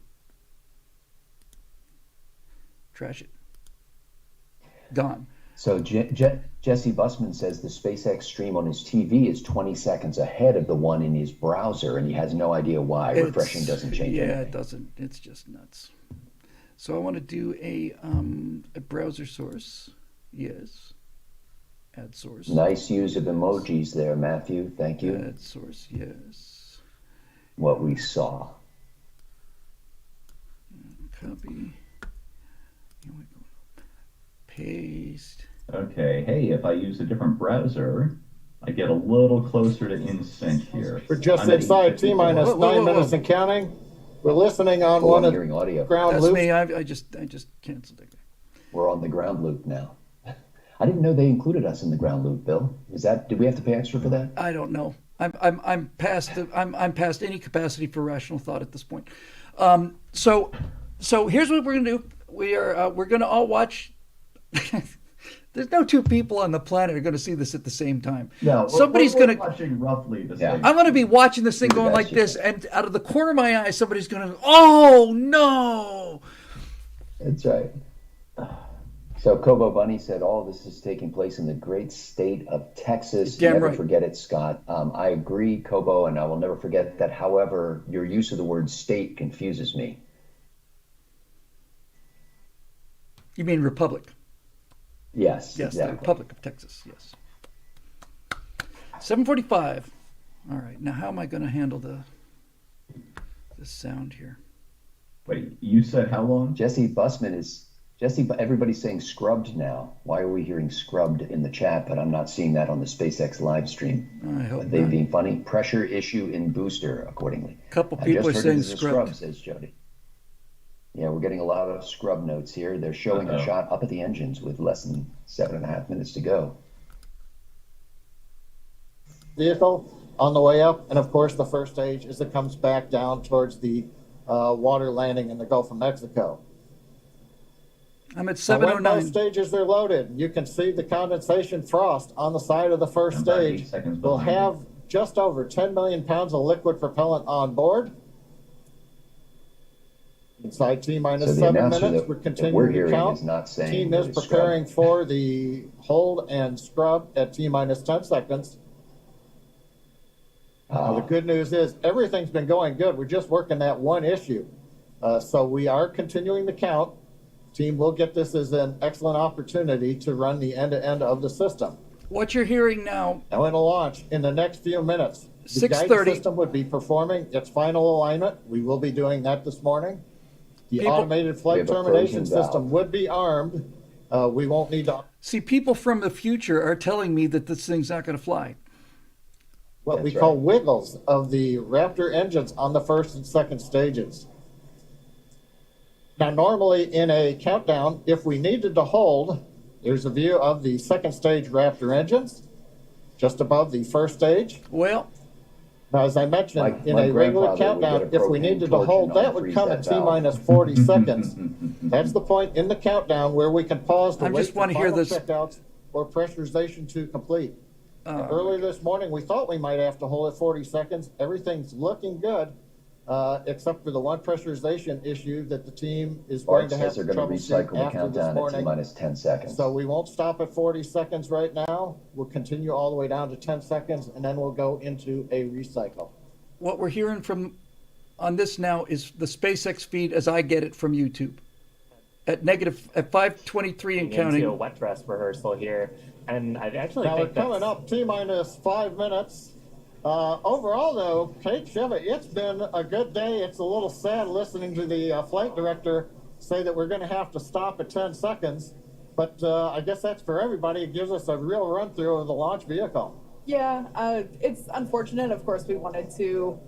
Trash it. gone. So Jesse Bussman says the SpaceX stream on his TV is 20 seconds ahead of the one in his browser, and he has no idea why. Refreshing doesn't change Yeah, anything. it doesn't. It's just nuts. So I want to do a browser source. Yes. Add source. Nice use of emojis there, Matthew. Thank you. Add source. Yes. What we saw. Copy. Paste. Okay, hey, if I use a different browser, I get a little closer to in sync here. We're just I'm at inside T 854. minus Whoa, whoa, 9 whoa, minutes whoa. and counting. We're listening on Oh, one I'm of hearing audio. ground That's loops. me. I just canceled it. We're on the ground loop now. I didn't know they included us in the ground loop, Bill. Did we have to pay extra for that? I don't know. I'm past past any capacity for rational thought at this point. So here's what we're gonna do. We're gonna all watch. There's no two people on the planet are gonna see this at the same time. No, somebody's we're gonna. watching roughly the Yeah. same. I'm gonna be watching this thing Do the going best like you this, can. and out of the corner of my eye, somebody's gonna. Oh no! That's right. So Kobo Bunny said all this is taking place in the great state of Texas. Damn Never right. forget it, Scott. I agree, Kobo, and I will never forget that. However, your use of the word state confuses me. You mean Republic? Yes, Yes, the exactly. Republic of Texas. Yes. 7:45. All right. Now, how am I going to handle the sound here? Wait, you said how long? Everybody's saying scrubbed now. Why are we hearing scrubbed in the chat, but I'm not seeing that on the SpaceX live stream? I hope They not. being funny. Pressure issue in booster, accordingly. Couple I people are just heard saying it is a scrubbed. scrub, says Jody. Yeah, we're getting a lot of scrub notes here. They're showing a shot up at the engines with less than 7.5 minutes to go. Vehicle on the way up, and of course the first stage as it comes back down towards the water landing in the Gulf of Mexico. I'm at Now, when both 7:09. stages are loaded, you can see the condensation frost on the side of the first I'm about 8 stage. seconds We'll behind have just over 10 million pounds of liquid propellant on board. Inside T minus So the 7 announcer minutes, that we're we're continuing to hearing count. is not saying Team that is it's preparing scrubbed. for the hold and scrub at T minus 10 seconds. Now, the good news is everything's been going good. We're just working that one issue. So we are continuing the count. Team will get this as an excellent opportunity to run the end-to-end of the system. What you're hearing now, Now it'll launch in the next few minutes. The 6:30. guidance system would be performing its final alignment. We will be doing that this morning. The People- automated We flight have a termination frozen valve. system would be armed. We won't need to. see, people from the future are telling me that this thing's not going to fly. What we That's call right. wiggles of the Raptor engines on the first and second stages. Now, normally in a countdown, if we needed to hold, there's a view of the second stage Raptor engines just above the first stage. Well, Now, as I mentioned, My in a regular grandfather would countdown, get a if we propane needed to torch hold, and that would unfreeze come that at T valve. minus 40 seconds. That's the point in the countdown where we can pause to I wait just for wanna hear final this. checkouts or pressurization to complete. Earlier this morning, we thought we might have to hold at 40 seconds. Everything's looking good, except for the one pressurization issue that the team is going Bart to have says to they're going to troubleshoot recycle the after this countdown at T morning. minus 10 seconds. So we won't stop at 40 seconds right now. We'll continue all the way down to 10 seconds, and then we'll go into a recycle. what we're hearing from on this now is the SpaceX feed as I get it from YouTube. At 5:23 and Into a counting. wet dress rehearsal here, and I actually Now we're think coming that's up T minus 5 minutes. Overall, though, Kate Sheva, it's been a good day. It's a little sad listening to the flight director say that we're going to have to stop at 10 seconds. But I guess that's for everybody. It gives us a real run through of the launch vehicle. Yeah, it's unfortunate. Of course, we wanted to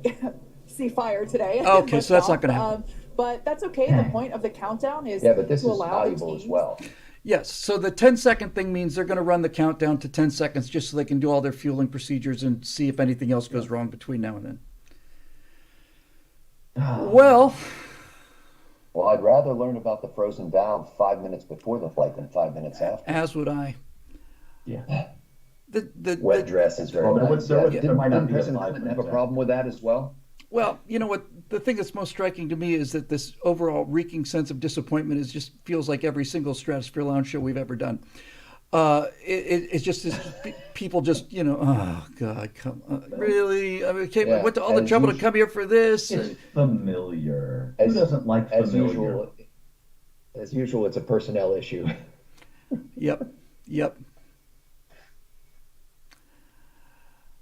see fire today. Okay, so that's not gonna happen. But that's okay. The point of the countdown is Yeah, but this to is allow the valuable as teams- well. Yes, so the 10-second thing means they're going to run the countdown to 10 seconds just so they can do all their fueling procedures and see if anything else goes wrong between now and then. Well, Well, I'd rather learn about the frozen valve 5 minutes before the flight than 5 minutes after. as would I. Yeah. The Wet dress is very Well, nice. there might not Didn't be a President 5 Clinton have a minutes problem with that as well? Well, you know what? The thing that's most striking to me is that this overall reeking sense of disappointment is just feels like every single Stratosphere Lounge show we've ever done. It's just people just oh God, come really? I mean, Yeah, went to all the trouble to come here for this. It's familiar. As, Who doesn't like as familiar? usual, as usual, it's a personnel issue. Yep, yep.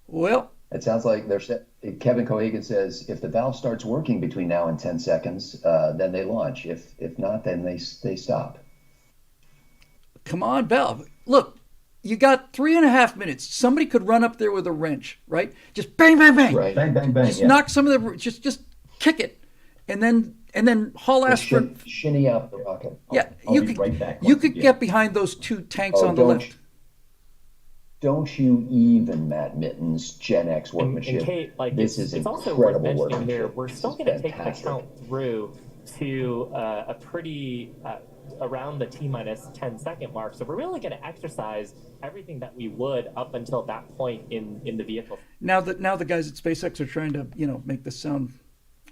Well, It sounds like Kevin Cohagen says if the valve starts working between now and 10 seconds, then they launch. If not, then they stop. come on, Valve. Look, you got 3.5 minutes. Somebody could run up there with a wrench, right? Just bang, bang, bang. Right. Bang, bang, bang. Just Yeah. knock some of the just kick it, and then haul ass for. Shinny out the rocket. Yeah, I'll you be could right back you once could again. get behind those two tanks Oh, on the left. Don't you even, Matt Mittens, Gen X workmanship. And Kate, like this is it's also worth incredible mentioning here, workmanship. we're still This is going to take the fantastic. count through to a pretty around the T-minus 10-second mark. So we're really going to exercise everything that we would up until that point in the vehicle. Now the guys at SpaceX are trying to make this sound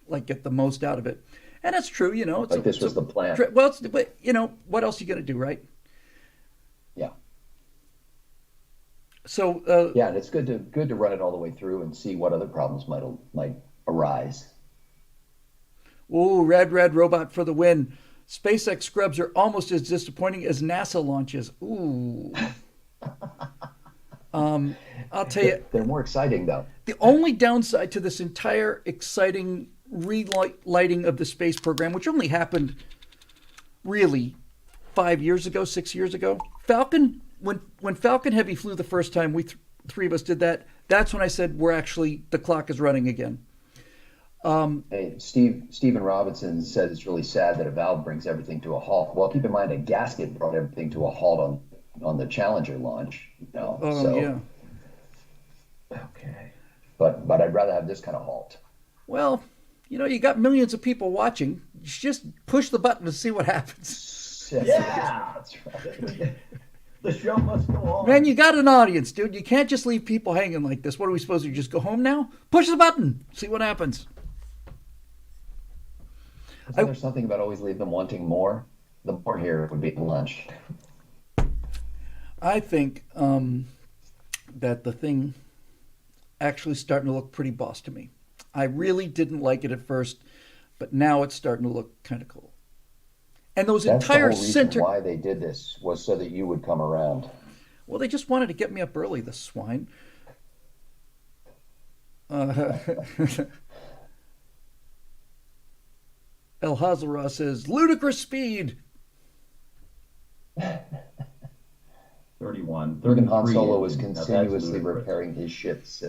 like get the most out of it, and that's true. It's Like this was the plan. Well, but what else are you gonna do, right? Yeah. So Yeah, and it's good to run it all the way through and see what other problems might arise. ooh, red robot for the win. SpaceX scrubs are almost as disappointing as NASA launches. Ooh. I'll tell you, They're more exciting though. the only downside to this entire exciting relighting of the space program, which only happened really 5 years ago, 6 years ago, Falcon, when Falcon Heavy flew the first time, we three of us did that. That's when I said the clock is running again. Hey, Stephen Robinson says it's really sad that a valve brings everything to a halt. Well, keep in mind a gasket brought everything to a halt on the Challenger launch. Oh so, yeah. Okay. But I'd rather have this kind of halt. Well, you got millions of people watching. Just push the button to see what happens. Yeah. That's right. The show must go on. Man, you got an audience, dude. You can't just leave people hanging like this. What are we supposed to do? Just go home now? Push the button. See what happens. Isn't there something about always leave them wanting more? The more here would be lunch. I think that the thing actually starting to look pretty boss to me. I really didn't like it at first, but now it's starting to look kind of cool. And those That's entire the whole reason center. why they did this was so that you would come around. Well, they just wanted to get me up early, the swine. El Hazara says, ludicrous speed. 31. Even Han 33 Solo was now that's continuously ludicrous. repairing his ships.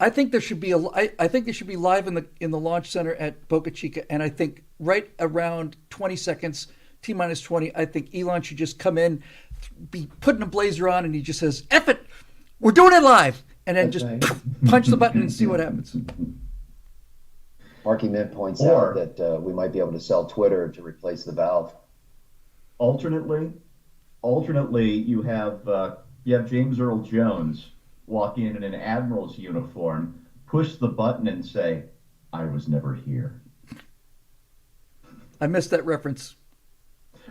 I think there should be I think they should be live in the launch center at Boca Chica, and I think right around 20 seconds, T-minus 20, I think Elon should just come in, be putting a blazer on, and he just says, F it, we're doing it live, and then That's just right. punch the button and see what happens. Marky Mint points Or- out that we might be able to sell Twitter to replace the valve. Alternately, you have James Earl Jones walk in an admiral's uniform, push the button, and say, "I was never here." I missed that reference.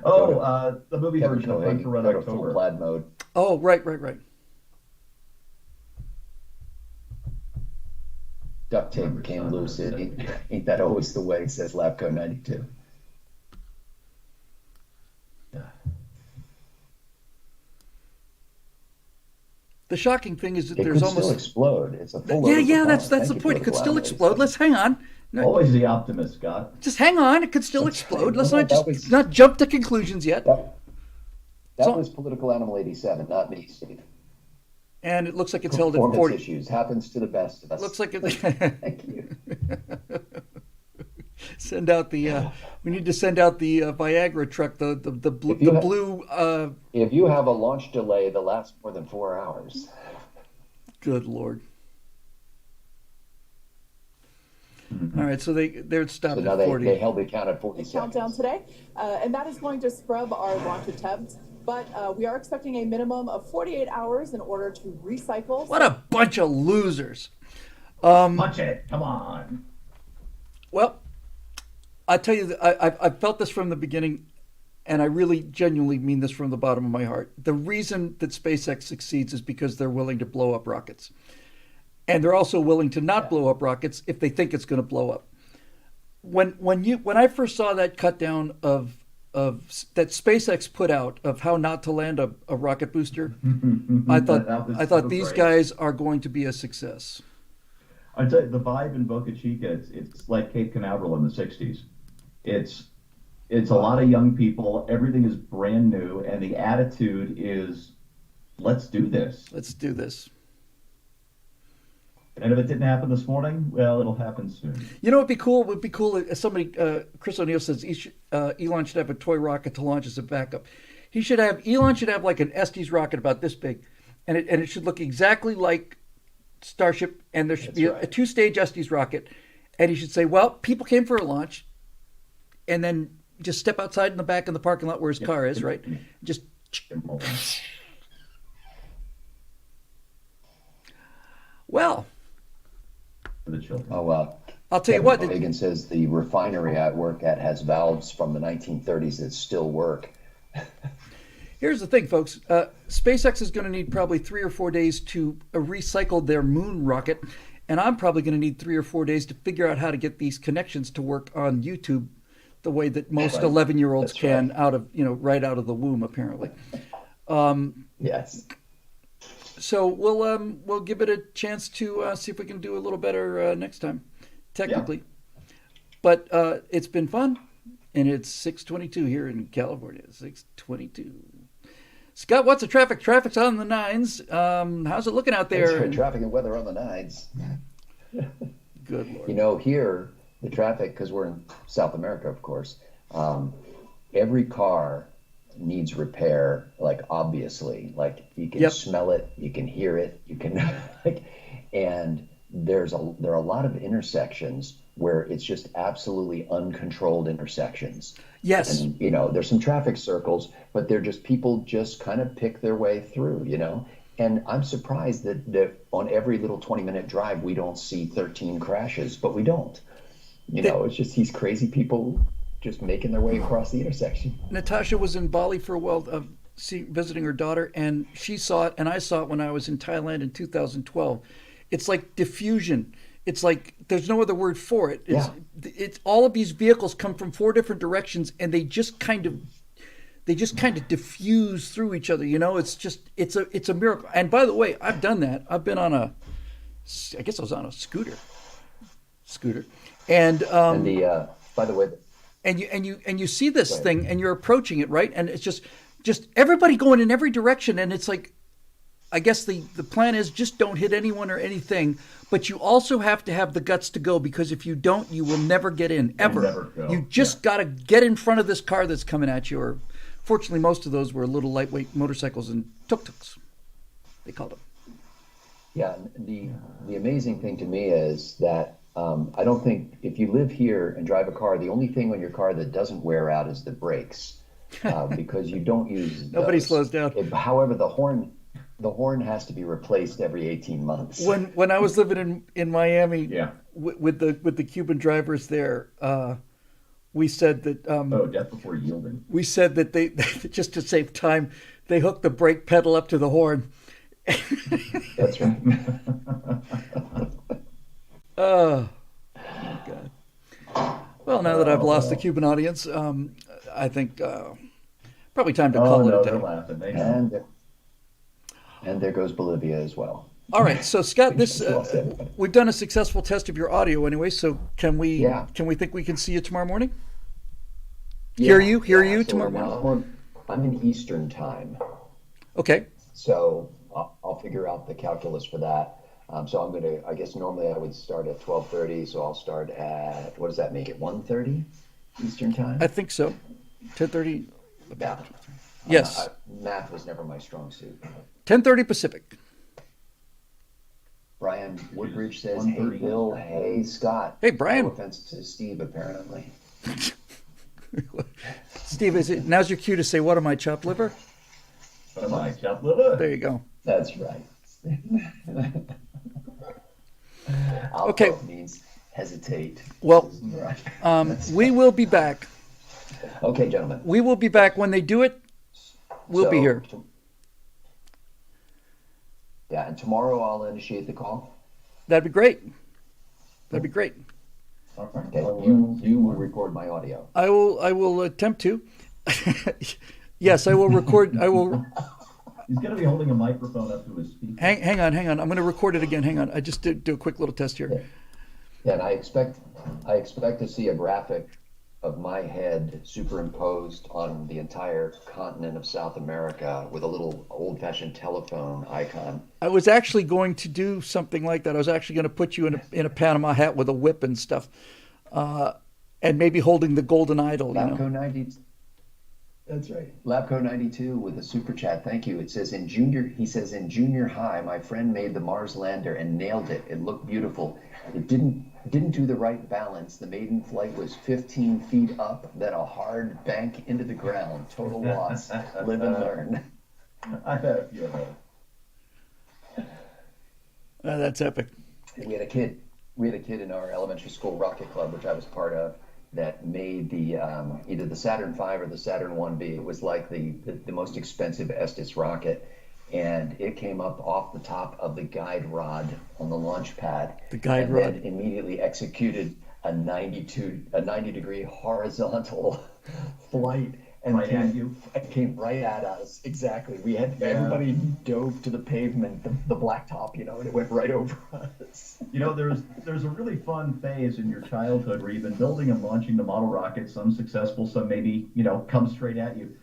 Oh, the movie Kevin version of Run Cohagen, for Red go to full October. plaid mode. Oh, right. Duct tape came loose. Ain't that always the way, says Labco 92. The shocking thing is that It there's could still almost explode. It's a full yeah, load of that's propellant. the Thank you, point. It could political still analysts. explode. Let's hang on. No, Always the optimist, Scott. just hang on. It could still explode. Let's not That was- not jump to conclusions yet. That So- was political animal 87, not me, Steve. And it looks like it's held at Performance 40. issues happens to the best of us. Looks like it. Thank you. Send out the. We need to send out the Viagra truck. The blue. If you The have- blue. If you have a launch delay that lasts more than 4 hours, Good Lord. All right, so they're stopped so now at 40. they held the count at 40 Countdown seconds. today, and that is going to scrub our launch attempt. But we are expecting a minimum of 48 hours in order to recycle. What a bunch of losers. Punch it. Come on. Well, I tell you, I've felt this from the beginning, and I really genuinely mean this from the bottom of my heart. The reason that SpaceX succeeds is because they're willing to blow up rockets. And they're also willing to not blow up rockets if they think it's going to blow up. When I first saw that cut down of that SpaceX put out of how not to land a rocket booster, I thought these guys are going to be a success. I tell you, the vibe in Boca Chica, it's like Cape Canaveral in the '60s. It's a lot of young people. Everything is brand new, and the attitude is, let's do this. Let's do this. And if it didn't happen this morning, well, it'll happen soon. You know, it'd be cool. Would be cool if somebody, Chris O'Neill says Elon should have a toy rocket to launch as a backup. Elon should have like an Estes rocket about this big, and it should look exactly like Starship, and there should be a two-stage Estes rocket, and he should say, well, people came for a launch, and then just step outside in the back in the parking lot where his car is, right? Just. Well. For the children. Oh, well. I'll tell you what. Hagan says the refinery I work at has valves from the 1930s that still work. Here's the thing, folks. SpaceX is going to need probably 3 or 4 days to recycle their moon rocket, and I'm probably going to need 3 or 4 days to figure out how to get these connections to work on YouTube the way that most 11-year-olds can right out of the womb, apparently. Yes. So we'll give it a chance to see if we can do a little better next time, technically. Yeah. But it's been fun, and it's 6:22 here in California. 6:22. Scott, what's the traffic? Traffic's on the nines. How's it looking out there? Thanks for traffic and weather on the nines. Good Lord. You know, here the traffic, because we're in South America, of course. Every car needs repair, like obviously, like you can smell it, you can hear it, you can and there are a lot of intersections where it's just absolutely uncontrolled intersections. Yes. And there's some traffic circles, but they're just people just kind of pick their way through, And I'm surprised that on every little 20-minute drive we don't see 13 crashes, but we don't. It's just these crazy people just making their way across the intersection. Natasha was in Bali for a while, visiting her daughter, and she saw it, and I saw it when I was in Thailand in 2012. It's like diffusion. It's like there's no other word for it. It's all of these vehicles come from 4 different directions, and they just kind of diffuse through each other. It's a miracle. And by the way, I've done that. I've been on I guess I was on a scooter, and by the way. And you see this thing, and you're approaching it, right? And it's just everybody going in every direction, and it's like, I guess the plan is just don't hit anyone or anything, but you also have to have the guts to go, because if you don't, you will never get in, ever. You just got to get in front of this car that's coming at you. Or fortunately, most of those were little lightweight motorcycles and tuk-tuks, they called them. Yeah, the amazing thing to me is that I don't think if you live here and drive a car, the only thing on your car that doesn't wear out is the brakes, because you don't use nobody slows down. However, the horn has to be replaced every 18 months. When I was living in Miami, with the Cuban drivers there, we said that death before yielding. We said that they just to save time, they hooked the brake pedal up to the horn. That's right. Oh, God. Well, now that I've lost the Cuban audience, I think probably time to call it a day. They're laughing. They know. And there goes Bolivia as well. All right, so Scott, we've done a successful test of your audio anyway. So can we think we can see you tomorrow morning? Hear you tomorrow morning? I'm in Eastern time. Okay. So I'll figure out the calculus for that. So I'm going to, I guess normally I would start at 12:30. So I'll start at, what does that make it, 1:30 Eastern time? I think so. 10:30. Yeah. Yes. Math was never my strong suit. 10:30 Pacific. Brian Woodbridge says, hey, Bill, hey, Scott. Hey, Brian. No offense to Steve, apparently. Steve, now's your cue to say, what am I, chopped liver? What am I, chopped liver? There you go. That's right. Alpha Okay. means hesitate. Well, Right. we will be back. Okay, gentlemen. We will be back when they do it. We'll be So, here. Yeah, and tomorrow I'll initiate the call. That'd be great. That'd be great. Okay, you will record my audio. I will attempt to. Yes, I will record. I will. He's going to be holding a microphone up to his speaker. Hang on. I'm going to record it again. Hang on. I just did do a quick little test here. Yeah, and I expect to see a graphic of my head superimposed on the entire continent of South America with a little old-fashioned telephone icon. I was actually going to do something like that. I was actually going to put you in a Panama hat with a whip and stuff, and maybe holding the golden idol. You Labco know. 90. That's right. Labco 92 with a super chat. Thank you. It says in junior high, my friend made the Mars lander and nailed it. It looked beautiful. It didn't do the right balance. The maiden flight was 15 feet up, then a hard bank into the ground. Total loss. Live and learn. I've had a few of those. That's epic. We had a kid in our elementary school rocket club, which I was part of, that made the either the Saturn V or the Saturn 1B. It was like the most expensive Estes rocket, and it came up off the top of the guide rod on the launch pad. The guide and rod. then immediately executed a 90-degree horizontal flight. And Right at you? It came right at us. Exactly. We had everybody dove to the pavement, the blacktop, and it went right over us. There's a really fun phase in your childhood where you've been building and launching the model rocket, some successful, some maybe, come straight at you.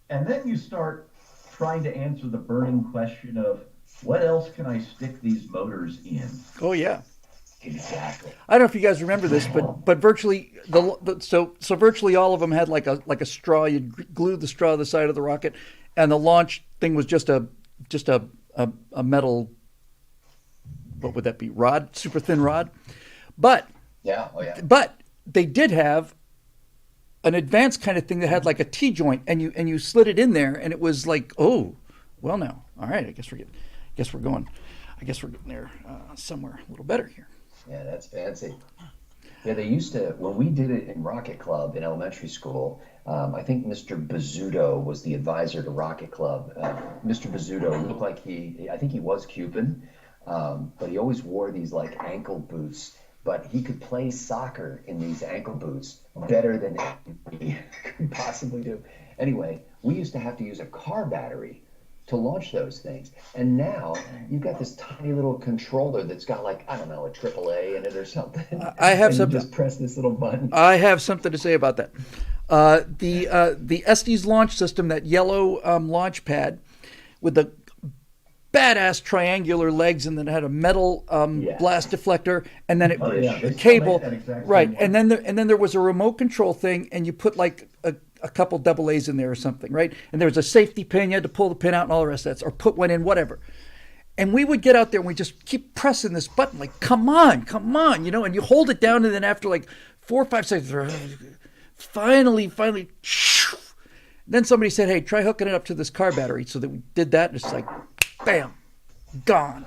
And then you start trying to answer the burning question of what else can I stick these motors in? Oh yeah. Exactly. I don't know if you guys remember this, but virtually so virtually all of them had like a straw. You'd glue the straw to the side of the rocket, and the launch thing was just a metal. What would that be? Rod, super thin rod. But Yeah. Oh yeah. but they did have an advanced kind of thing that had like a T joint, and you slid it in there, and it was like, oh, well now, all right, I guess we're getting there somewhere a little better here. Yeah, that's fancy. Yeah, they used to, when we did it in Rocket Club in elementary school, I think Mr. Bizzuto was the advisor to Rocket Club. Mr. Bizzuto looked like I think he was Cuban, but he always wore these like ankle boots, but he could play soccer in these ankle boots better than he could possibly do. Anyway, we used to have to use a car battery to launch those things. And now you've got this tiny little controller that's got like, I don't know, a AAA in it or something. I have and something. You just press this little button. I have something to say about that. The Estes launch system, that yellow launch pad with the badass triangular legs, and then it had a metal blast deflector, and then They cable, still make that exact right? same And then there was a remote control thing, and you put like a couple double A's in there or something, right? And there was a safety pin. You had to pull the pin out and all the rest of that, or put one in, whatever. And we would get out there and we just keep pressing this button, like, come on, and you hold it down, and then after like 4 or 5 seconds, finally, then somebody said, hey, try hooking it up to this car battery. So that we did that, and it's like, bam, gone.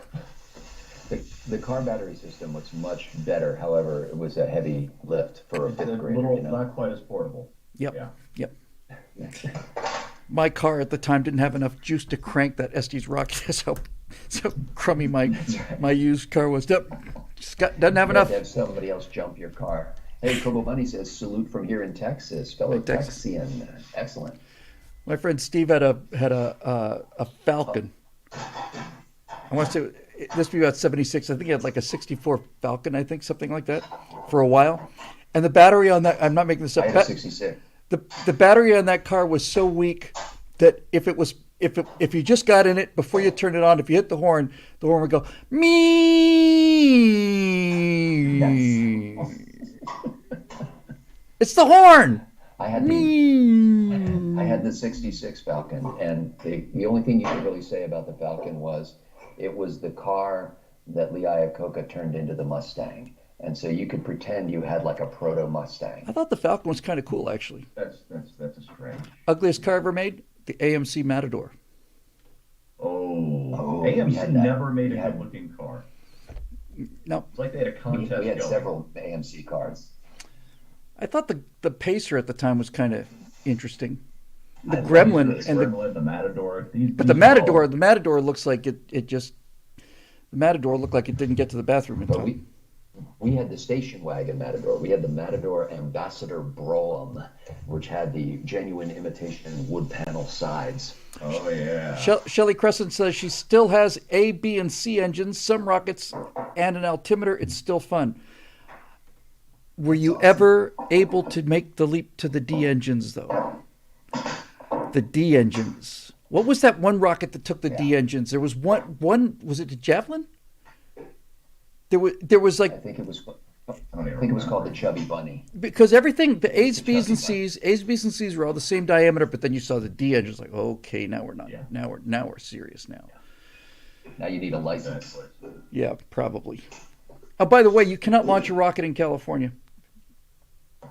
The car battery system was much better. However, it was a heavy lift for a It's fifth a grader. little, not quite as portable. Yep. Yeah. Yep. My car at the time didn't have enough juice to crank that Estes rocket. So crummy my used car was. Doesn't have You had enough. to have somebody else jump your car. Hey, Kobo Bunny says, salute from here in Texas. Fellow Hey, Texas. Texian. Excellent. My friend Steve had a Falcon. I want to say this would be about 76. I think he had like a 64 Falcon, I think, something like that, for a while. And the battery on that, I'm not making this up. I had a 66. The battery on that car was so weak that if you just got in it before you turned it on, if you hit the horn would go me. Yes. It's the horn. I had the 66 Falcon, and the only thing you could really say about the Falcon was it was the car that Lee Iacocca turned into the Mustang. And so you could pretend you had like a proto Mustang. I thought the Falcon was kind of cool, actually. That's a stretch. Ugliest car ever made? The AMC Matador. Oh, we AMC had that. never made a We had- good looking car. No, It's like they had a We contest had going. several AMC cards. I thought the Pacer at the time was kind of interesting. The I love Gremlin the and the Gremlin, the Matador. These, but these are all- The Matador looks like it just the Matador looked like it didn't get to the bathroom in But time. we had the station wagon Matador. We had the Matador Ambassador Brougham, which had the genuine imitation wood panel sides. Oh yeah. Shelley Crescent says she still has A, B, and C engines, some rockets, and an altimeter. It's still fun. Were you ever able to make the leap to the D engines, though? The D engines. What was that one rocket that took the D engines? There was one. Was it the Javelin? There was I like think it was. I don't even I think it was remember. called the Chubby Bunny. because everything the A's, B's, and Chubby C's were all the same diameter, but then you saw the D engines. Like, okay, now we're not. Yeah. Now we're serious now. Now you need a license. Yeah, probably. Oh, by the way, you cannot launch a rocket in California.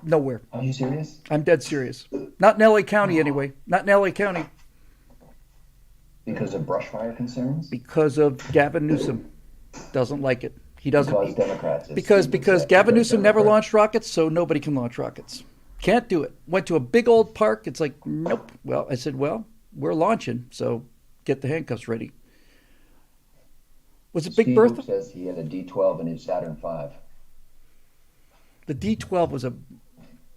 Nowhere. Are you serious? I'm dead serious. Not in LA County, anyway. Not in LA County Because of brush fire concerns? because of Gavin Newsom. Doesn't like it. He doesn't. Because Democrats. Because Gavin Newsom never launched rockets, so nobody can launch rockets. Can't do it. Went to a big old park. It's like, nope. Well, I said, well, we're launching, so get the handcuffs ready. Was it Big Steve Bertha? says he had a D12 in his Saturn V. The D12 was a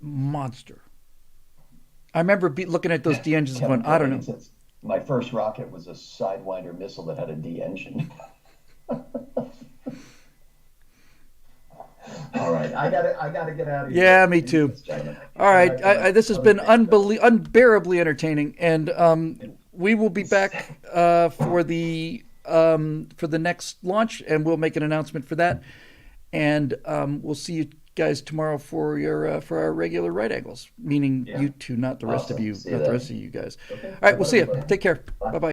monster. I remember looking at those D engines and going, I don't know. Says, my first rocket was a Sidewinder missile that had a D engine. All right, I gotta get out of here. Yeah, me too. Gentlemen. All right, this has been unbearably entertaining, and we will be back for the next launch, and we'll make an announcement for that, and we'll see you guys tomorrow for our regular right angles, meaning Yeah. you two, not the rest Awesome. of you, See you not the then. rest of you guys. Okay. All right, we'll see you. Bye-bye. Take care. Bye bye.